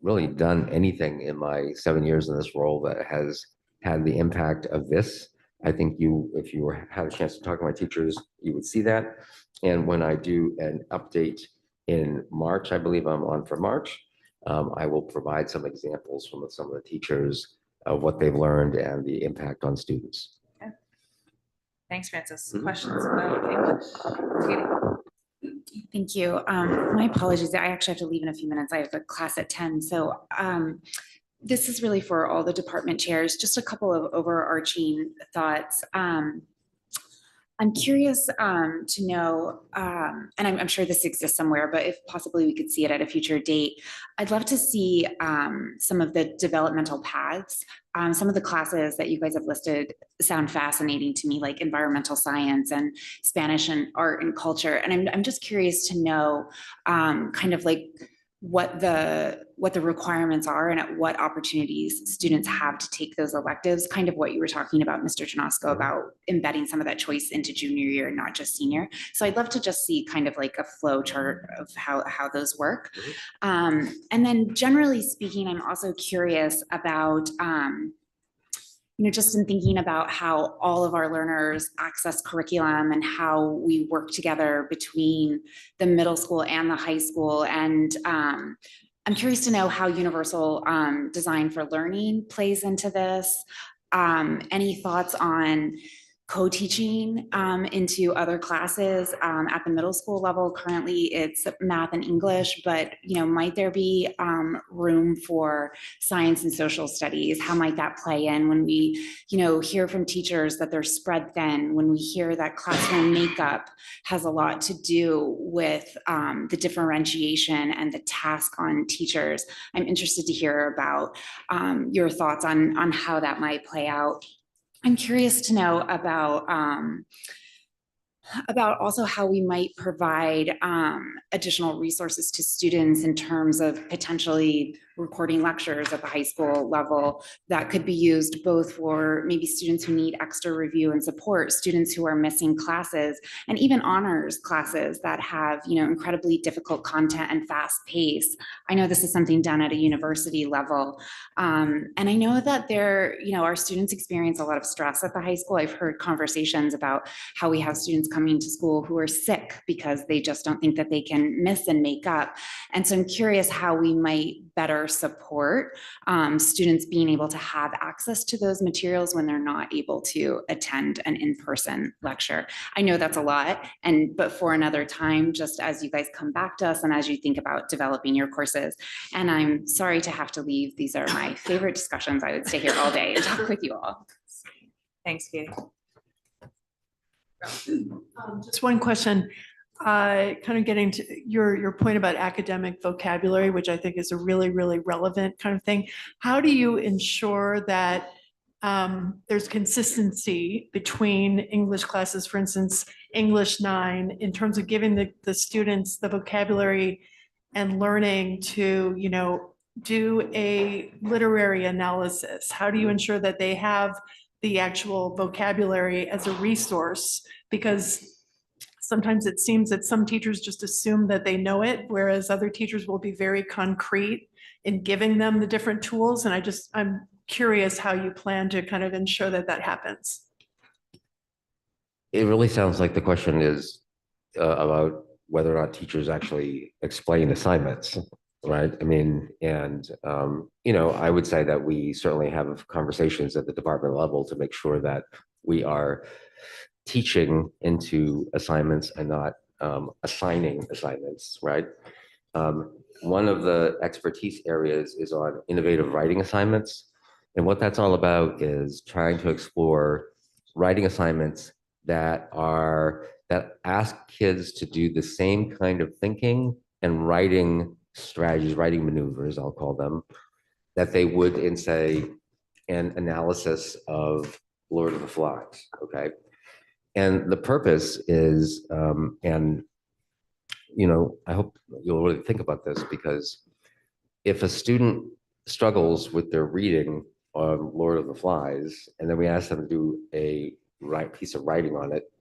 really done anything in my 7 years in this role that has had the impact of this. I think if you had a chance to talk to my teachers, you would see that. And when I do an update in March, I believe I'm on for March, I will provide some examples from some of the teachers of what they've learned and the impact on students. Okay. Thanks, Francis. Questions about English? Katie? Thank you. My apologies. I actually have to leave in a few minutes. I have a class at 10. So this is really for all the department chairs. Just a couple of overarching thoughts. I'm curious to know, and I'm sure this exists somewhere, but if possibly we could see it at a future date, I'd love to see some of the developmental paths. Some of the classes that you guys have listed sound fascinating to me, like environmental science and Spanish and art and culture. And I'm just curious to know kind of like what the requirements are and at what opportunities students have to take those electives, kind of what you were talking about, Mr. Janosko, about embedding some of that choice into junior year, not just senior. So I'd love to just see kind of like a flow chart of how those work. And then generally speaking, I'm also curious about, just in thinking about how all of our learners access curriculum and how we work together between the middle school and the high school. And I'm curious to know how universal design for learning plays into this. Any thoughts on co-teaching into other classes at the middle school level? Currently it's math and English, but might there be room for science and social studies? How might that play in when we hear from teachers that they're spread thin, when we hear that classroom makeup has a lot to do with the differentiation and the task on teachers? I'm interested to hear about your thoughts on how that might play out. I'm curious to know about also how we might provide additional resources to students in terms of potentially recording lectures at the high school level that could be used both for maybe students who need extra review and support, students who are missing classes, and even honors classes that have, incredibly difficult content and fast pace. I know this is something done at a university level. And I know that our students experience a lot of stress at the high school. I've heard conversations about how we have students coming to school who are sick because they just don't think that they can miss and make up. And so I'm curious how we might better support students being able to have access to those materials when they're not able to attend an in-person lecture. I know that's a lot, but for another time, just as you guys come back to us and as you think about developing your courses. And I'm sorry to have to leave. These are my favorite discussions. I would stay here all day and talk with you all. Thanks, Katie. Just one question, kind of getting to your point about academic vocabulary, which I think is a really, really relevant kind of thing. How do you ensure that there's consistency between English classes, for instance, English 9, in terms of giving the students the vocabulary and learning to, do a literary analysis? How do you ensure that they have the actual vocabulary as a resource? Because sometimes it seems that some teachers just assume that they know it, whereas other teachers will be very concrete in giving them the different tools. And I'm curious how you plan to kind of ensure that that happens. It really sounds like the question is about whether or not teachers actually explain assignments, right? I mean, and, I would say that we certainly have conversations at the department level to make sure that we are teaching into assignments and not assigning assignments, right? One of the expertise areas is on innovative writing assignments. And what that's all about is trying to explore writing assignments that ask kids to do the same kind of thinking and writing strategies, writing maneuvers, I'll call them, that they would in, say, an analysis of Lord of the Flies, okay? And the purpose is, and I hope you'll really think about this, because if a student struggles with their reading on Lord of the Flies, and then we ask them to do a piece of writing on it,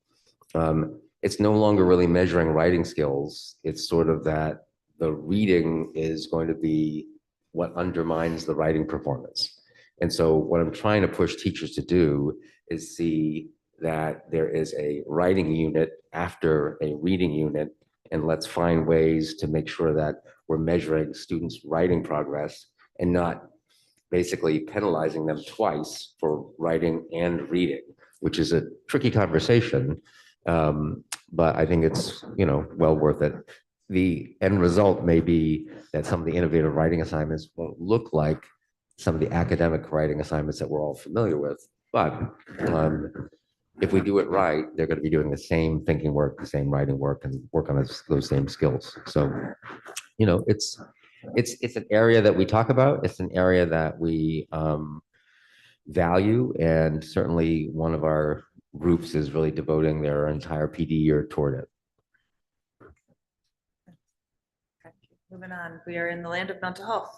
it's no longer really measuring writing skills. It's sort of that the reading is going to be what undermines the writing performance. And so what I'm trying to push teachers to do is see that there is a writing unit after a reading unit, and let's find ways to make sure that we're measuring students' writing progress and not basically penalizing them twice for writing and reading, which is a tricky conversation. But I think it's, well worth it. The end result may be that some of the innovative writing assignments won't look like some of the academic writing assignments that we're all familiar with. But if we do it right, they're going to be doing the same thinking work, the same writing work, and work on those same skills. So, it's an area that we talk about. It's an area that we value, and certainly one of our groups is really devoting their entire PD year toward it. Moving on, we are in the land of mental health.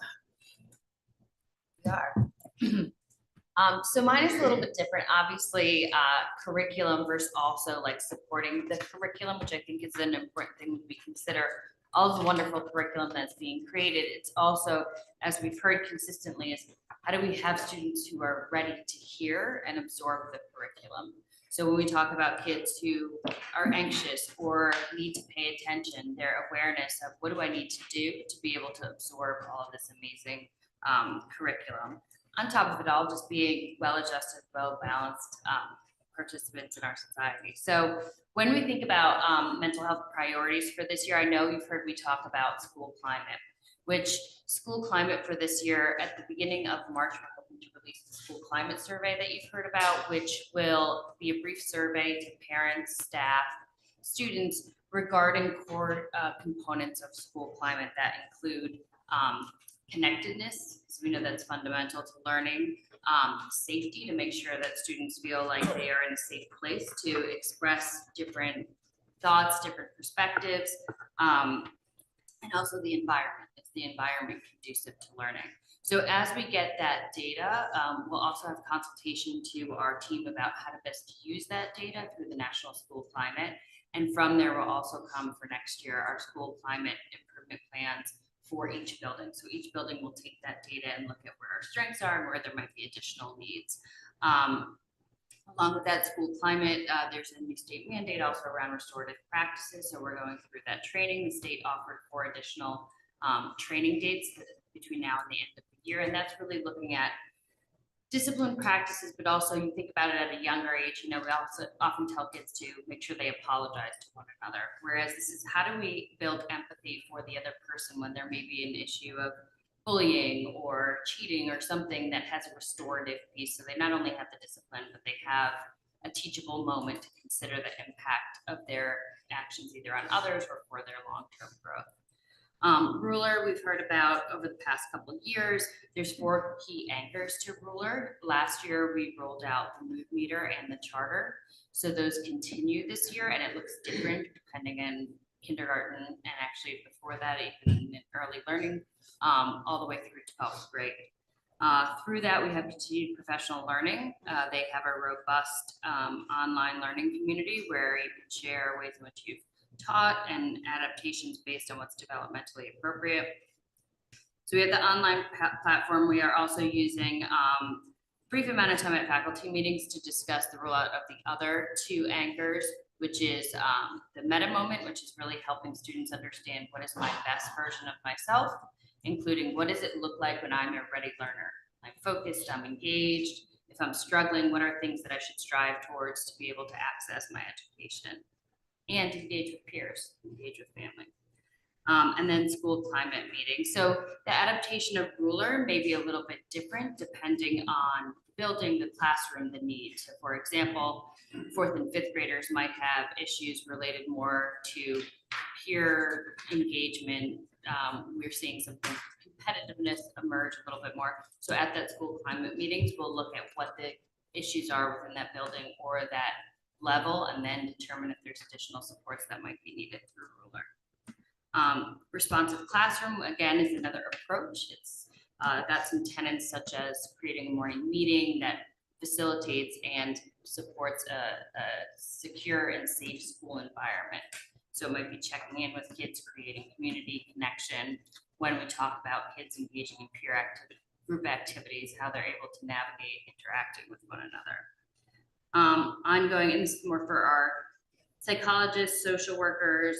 We are. So mine is a little bit different, obviously, curriculum versus also like supporting the curriculum, which I think is an important thing we consider. All of the wonderful curriculum that's being created. It's also, as we've heard consistently, is how do we have students who are ready to hear and absorb the curriculum? So when we talk about kids who are anxious or need to pay attention, their awareness of what do I need to do to be able to absorb all of this amazing curriculum. On top of it all, just being well-adjusted, well-balanced participants in our society. So when we think about mental health priorities for this year, I know you've heard me talk about school climate, which school climate for this year, at the beginning of March, we're hoping to release the school climate survey that you've heard about, which will be a brief survey to parents, staff, students regarding core components of school climate that include connectedness, because we know that's fundamental to learning, safety, to make sure that students feel like they are in a safe place to express different thoughts, different perspectives, and also the environment. Is the environment conducive to learning? So as we get that data, we'll also have consultation to our team about how to best use that data through the National School Climate. And from there will also come for next year, our school climate improvement plans for each building. So each building will take that data and look at where our strengths are and where there might be additional needs. Along with that school climate, there's a new state mandate also around restorative practices. So we're going through that training. The state offered 4 additional training dates between now and the end of the year. And that's really looking at discipline practices, but also you think about it at a younger age, we also often tell kids to make sure they apologize to one another. Whereas this is how do we build empathy for the other person when there may be an issue of bullying or cheating or something that has a restorative piece. So they not only have the discipline, but they have a teachable moment to consider the impact of their actions either on others or for their long-term growth. Ruler, we've heard about over the past couple of years. There's 4 key anchors to Ruler. Last year, we rolled out the mood meter and the charter. So those continue this year, and it looks different depending on kindergarten and actually before that, even in early learning, all the way through 12th grade. Through that, we have continued professional learning. They have a robust online learning community where you can share ways in which you've taught and adaptations based on what's developmentally appropriate. So we have the online platform. We are also using brief amount of time at faculty meetings to discuss the rollout of the other 2 anchors, which is the meta moment, which is really helping students understand what is my best version of myself, including what does it look like when I'm a ready learner. I'm focused, I'm engaged. If I'm struggling, what are things that I should strive towards to be able to access my education? And engage with peers, engage with family. And then school climate meeting. So the adaptation of Ruler may be a little bit different depending on the building, the classroom, the needs. So for example, 4th and 5th graders might have issues related more to peer engagement. We're seeing some competitiveness emerge a little bit more. So at that school climate meetings, we'll look at what the issues are within that building or that level, and then determine if there's additional supports that might be needed through Ruler. Responsive classroom, again, is another approach. It's got some tenets such as creating a morning meeting that facilitates and supports a secure and safe school environment. So it might be checking in with kids, creating community connection when we talk about kids engaging in peer activity, group activities, how they're able to navigate interacting with one another. Ongoing, and this is more for our psychologists, social workers,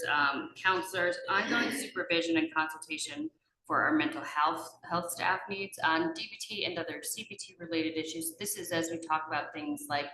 counselors, ongoing supervision and consultation for our mental health staff needs on DBT and other CBT related issues. This is as we talk about things like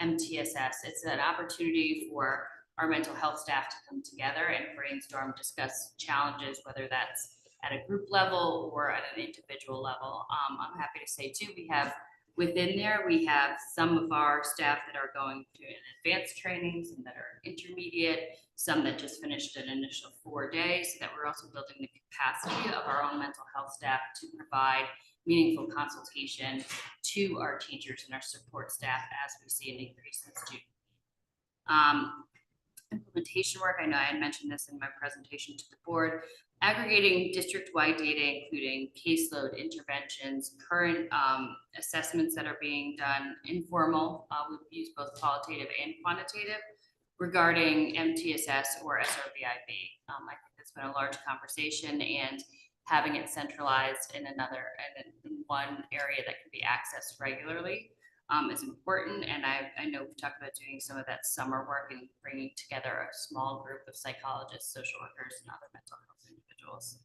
MTSS. It's an opportunity for our mental health staff to come together and brainstorm, discuss challenges, whether that's at a group level or at an individual level. I'm happy to say too, we have within there, we have some of our staff that are going through an advanced training, some that are intermediate, some that just finished an initial 4 days, so that we're also building the capacity of our own mental health staff to provide meaningful consultation to our teachers and our support staff as we see an increase in student. Implementation work, I know I had mentioned this in my presentation to the board, aggregating district-wide data, including caseload interventions, current assessments that are being done, informal, we've used both qualitative and quantitative, regarding MTSS or SRVIB. I think that's been a large conversation, and having it centralized in in one area that can be accessed regularly is important. And I know we've talked about doing some of that summer work and bringing together a small group of psychologists, social workers, and other mental health individuals.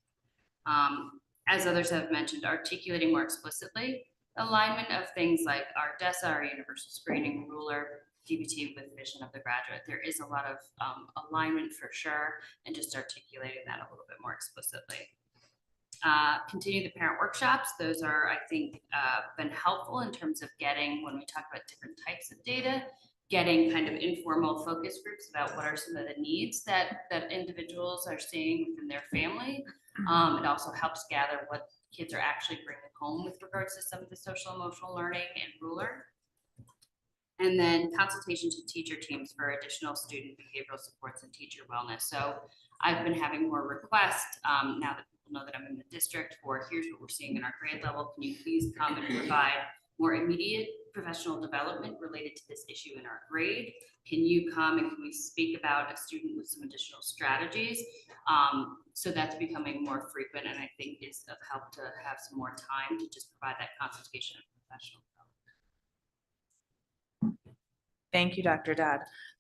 As others have mentioned, articulating more explicitly alignment of things like our DESA, our universal screening, Ruler, DBT with vision of the graduate. There is a lot of alignment for sure, and just articulating that a little bit more explicitly. Continue the parent workshops. Those are, I think, been helpful in terms of getting, when we talk about different types of data, getting kind of informal focus groups about what are some of the needs that individuals are seeing within their family. It also helps gather what kids are actually bringing home with regards to some of the social emotional learning and Ruler. And then consultation to teacher teams for additional student behavioral supports and teacher wellness. So I've been having more requests now that people know that I'm in the district for, here's what we're seeing in our grade level. Can you please come and provide more immediate professional development related to this issue in our grade? Can you come and can we speak about a student with some additional strategies? So that's becoming more frequent, and I think is of help to have some more time to just provide that consultation and professional development. Thank you, Dr. Dodd.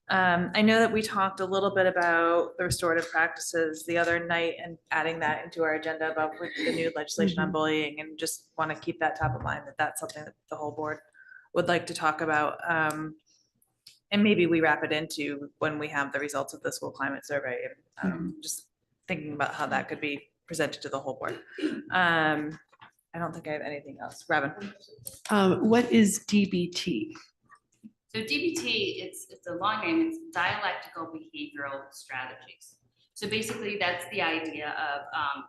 I know that we talked a little bit about the restorative practices the other night and adding that into our agenda about with the new legislation on bullying, and just want to keep that top of mind, that that's something that the whole board would like to talk about. And maybe we wrap it into when we have the results of the school climate survey, and just thinking about how that could be presented to the whole board. I don't think I have anything else. Robin. What is DBT? So DBT, it's a long name, it's dialectical behavioral strategies. So basically that's the idea of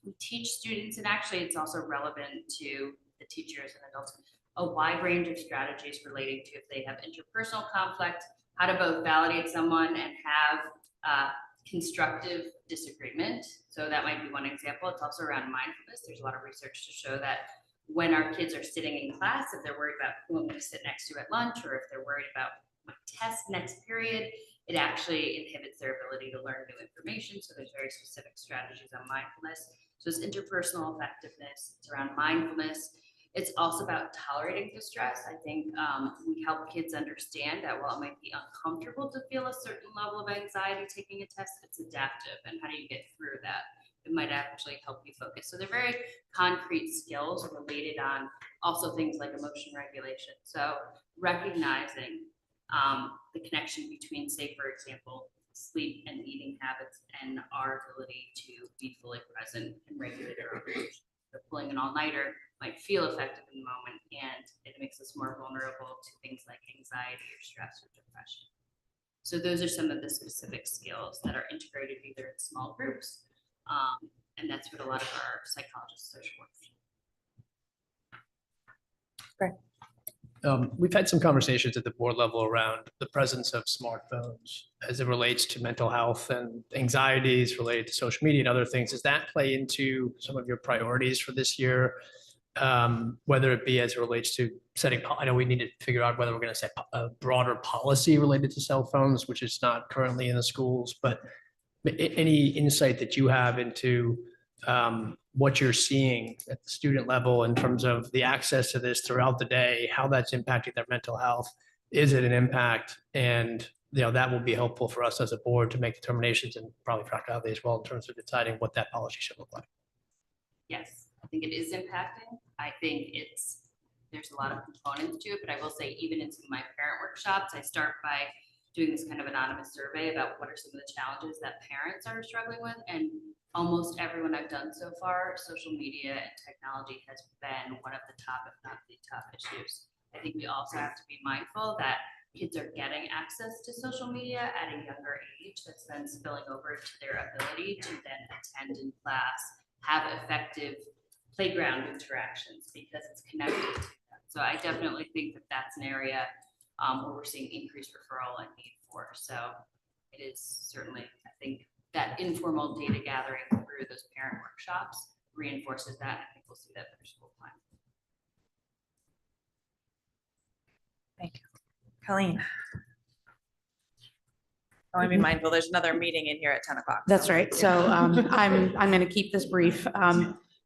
we teach students, and actually it's also relevant to the teachers and adults, a wide range of strategies relating to if they have interpersonal conflict, how to both validate someone and have constructive disagreement. So that might be one example. It's also around mindfulness. There's a lot of research to show that when our kids are sitting in class, if they're worried about who I'm going to sit next to at lunch, or if they're worried about my test next period, it actually inhibits their ability to learn new information. So there's very specific strategies on mindfulness. So it's interpersonal effectiveness, it's around mindfulness. It's also about tolerating the stress. I think we help kids understand that while it might be uncomfortable to feel a certain level of anxiety taking a test, it's adaptive. And how do you get through that? It might actually help you focus. So they're very concrete skills related on also things like emotion regulation. So recognizing the connection between, say, for example, sleep and eating habits and our ability to be fully present and regulate our emotions. So pulling an all-nighter might feel effective in the moment, and it makes us more vulnerable to things like anxiety or stress or depression. So those are some of the specific skills that are integrated either in small groups, and that's what a lot of our psychologists, social workers. Great. We've had some conversations at the board level around the presence of smartphones as it relates to mental health and anxieties related to social media and other things. Does that play into some of your priorities for this year? Whether it be as it relates to setting, I know we need to figure out whether we're going to set a broader policy related to cell phones, which is not currently in the schools, but any insight that you have into what you're seeing at the student level in terms of the access to this throughout the day, how that's impacting their mental health. Is it an impact? And that will be helpful for us as a board to make determinations and probably practically as well in terms of deciding what that policy should look like. Yes, I think it is impacting. I think there's a lot of components to it, but I will say even in some of my parent workshops, I start by doing this kind of anonymous survey about what are some of the challenges that parents are struggling with. And almost everyone I've done so far, social media and technology has been one of the top, if not the top issues. I think we also have to be mindful that kids are getting access to social media at a younger age that's then spilling over to their ability to then attend in class, have effective playground interactions because it's connected to them. So I definitely think that that's an area where we're seeing increased referral and need for. So it is certainly, I think, that informal data gathering through those parent workshops reinforces that. I think we'll see that for school time. Thank you. Colleen. I want to be mindful, there's another meeting in here at 10 o'clock. That's right. So I'm going to keep this brief.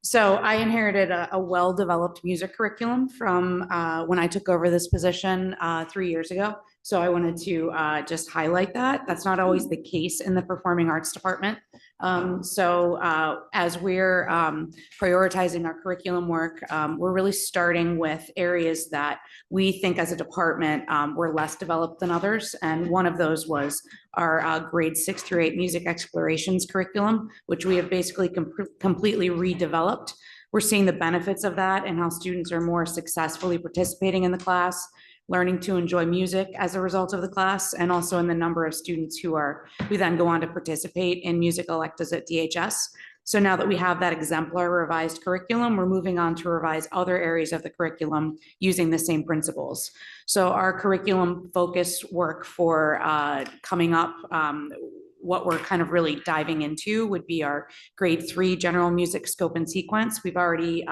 So I inherited a well-developed music curriculum from when I took over this position 3 years ago. So I wanted to just highlight that. That's not always the case in the Performing Arts Department. As we're prioritizing our curriculum work, we're really starting with areas that we think as a department were less developed than others. And one of those was our grade 6 through 8 music explorations curriculum, which we have basically completely redeveloped. We're seeing the benefits of that and how students are more successfully participating in the class, learning to enjoy music as a result of the class, and also in the number of students who then go on to participate in music electives at DHS. So now that we have that exemplar revised curriculum, we're moving on to revise other areas of the curriculum using the same principles. So our curriculum focus work for coming up, what we're kind of really diving into would be our grade 3 general music scope and sequence. We've already,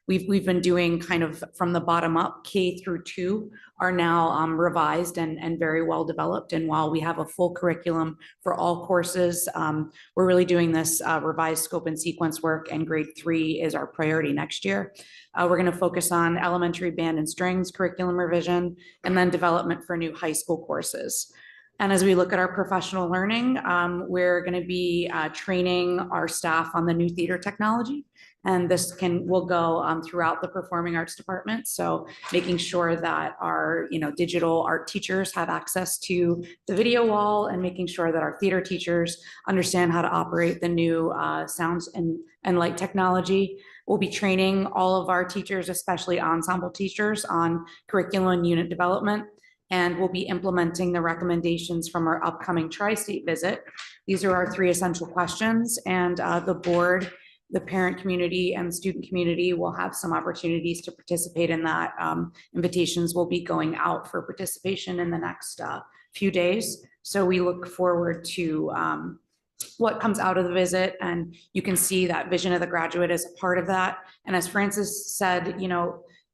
we've been doing kind of from the bottom up. K through 2 are now revised and very well developed. And while we have a full curriculum for all courses, we're really doing this revised scope and sequence work, and grade 3 is our priority next year. We're going to focus on elementary band and strings curriculum revision, and then development for new high school courses. And as we look at our professional learning, we're going to be training our staff on the new theater technology. And this will go throughout the Performing Arts Department. So making sure that our digital art teachers have access to the video wall, and making sure that our theater teachers understand how to operate the new sounds and light technology. We'll be training all of our teachers, especially ensemble teachers, on curriculum and unit development. And we'll be implementing the recommendations from our upcoming tri-state visit. These are our 3 essential questions, and the board, the parent community, and the student community will have some opportunities to participate in that. Invitations will be going out for participation in the next few days. So we look forward to what comes out of the visit, and you can see that vision of the graduate is a part of that. And as Francis said,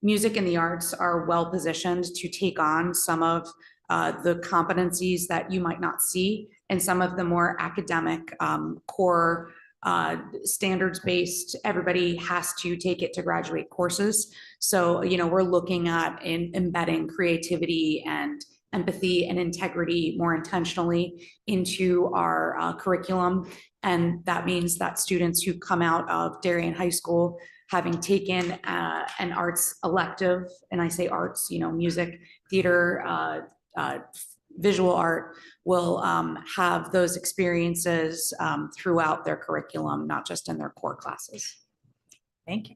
music and the arts are well positioned to take on some of the competencies that you might not see in some of the more academic core standards-based, everybody has to take it to graduate courses. So, we're looking at embedding creativity and empathy and integrity more intentionally into our curriculum. And that means that students who come out of Darien High School having taken an arts elective, and I say arts, music, theater, visual art, will have those experiences throughout their curriculum, not just in their core classes. Thank you.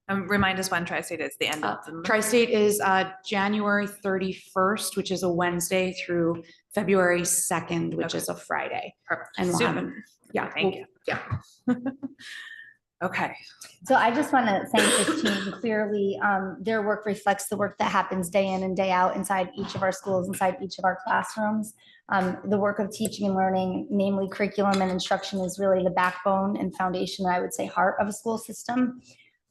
Remind us when Tri-State is, the end of the month. Tri-State is January 31st, which is a Wednesday, through February 2nd, which is a Friday. Perfect. And we'll Soon. have, Thank you. Yeah. Okay, So I just want to thank this team. Clearly, their work reflects the work that happens day in and day out inside each of our schools, inside each of our classrooms. The work of teaching and learning, namely curriculum and instruction, is really the backbone and foundation, I would say, heart of a school system.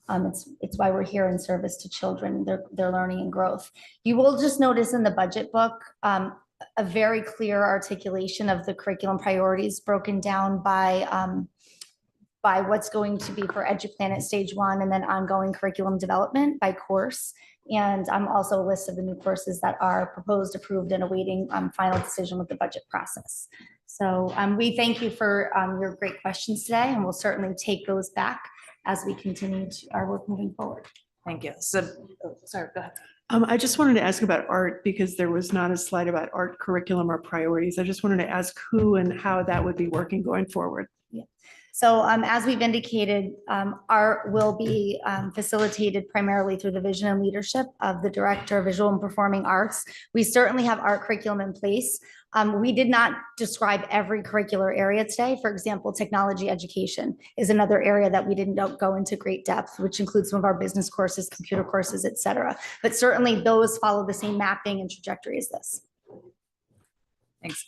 It's why we're here in service to children, their learning and growth. You will just notice in the budget book, a very clear articulation of the curriculum priorities broken down by what's going to be for EduPlanet Stage 1 and then ongoing curriculum development by course. And also a list of the new courses that are proposed, approved, and awaiting final decision with the budget process. So we thank you for your great questions today, and we'll certainly take those back as we continue our work moving forward. thank you. So, sorry, go ahead. I just wanted to ask about art because there was not a slide about art curriculum or priorities. I just wanted to ask who and how that would be working going forward. So as we've indicated, art will be facilitated primarily through the vision and leadership of the Director of Visual and Performing Arts. We certainly have art curriculum in place. We did not describe every curricular area today. For example, technology education is another area that we didn't go into great depth, which includes some of our business courses, computer courses, et cetera. But certainly those follow the same mapping and trajectory as this. Thanks.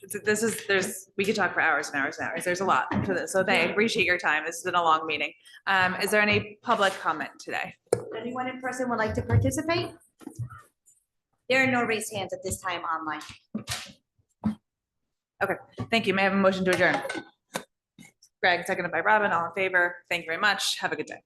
We could talk for hours and hours and hours. There's a lot for this. So I appreciate your time. This has been a long meeting. Is there any public comment today? Anyone in person would like to participate? There are no raised hands at this time online. Okay, thank you. May I have a motion to adjourn? Greg, seconded by Robin, all in favor. Thank you very much. Have a good day.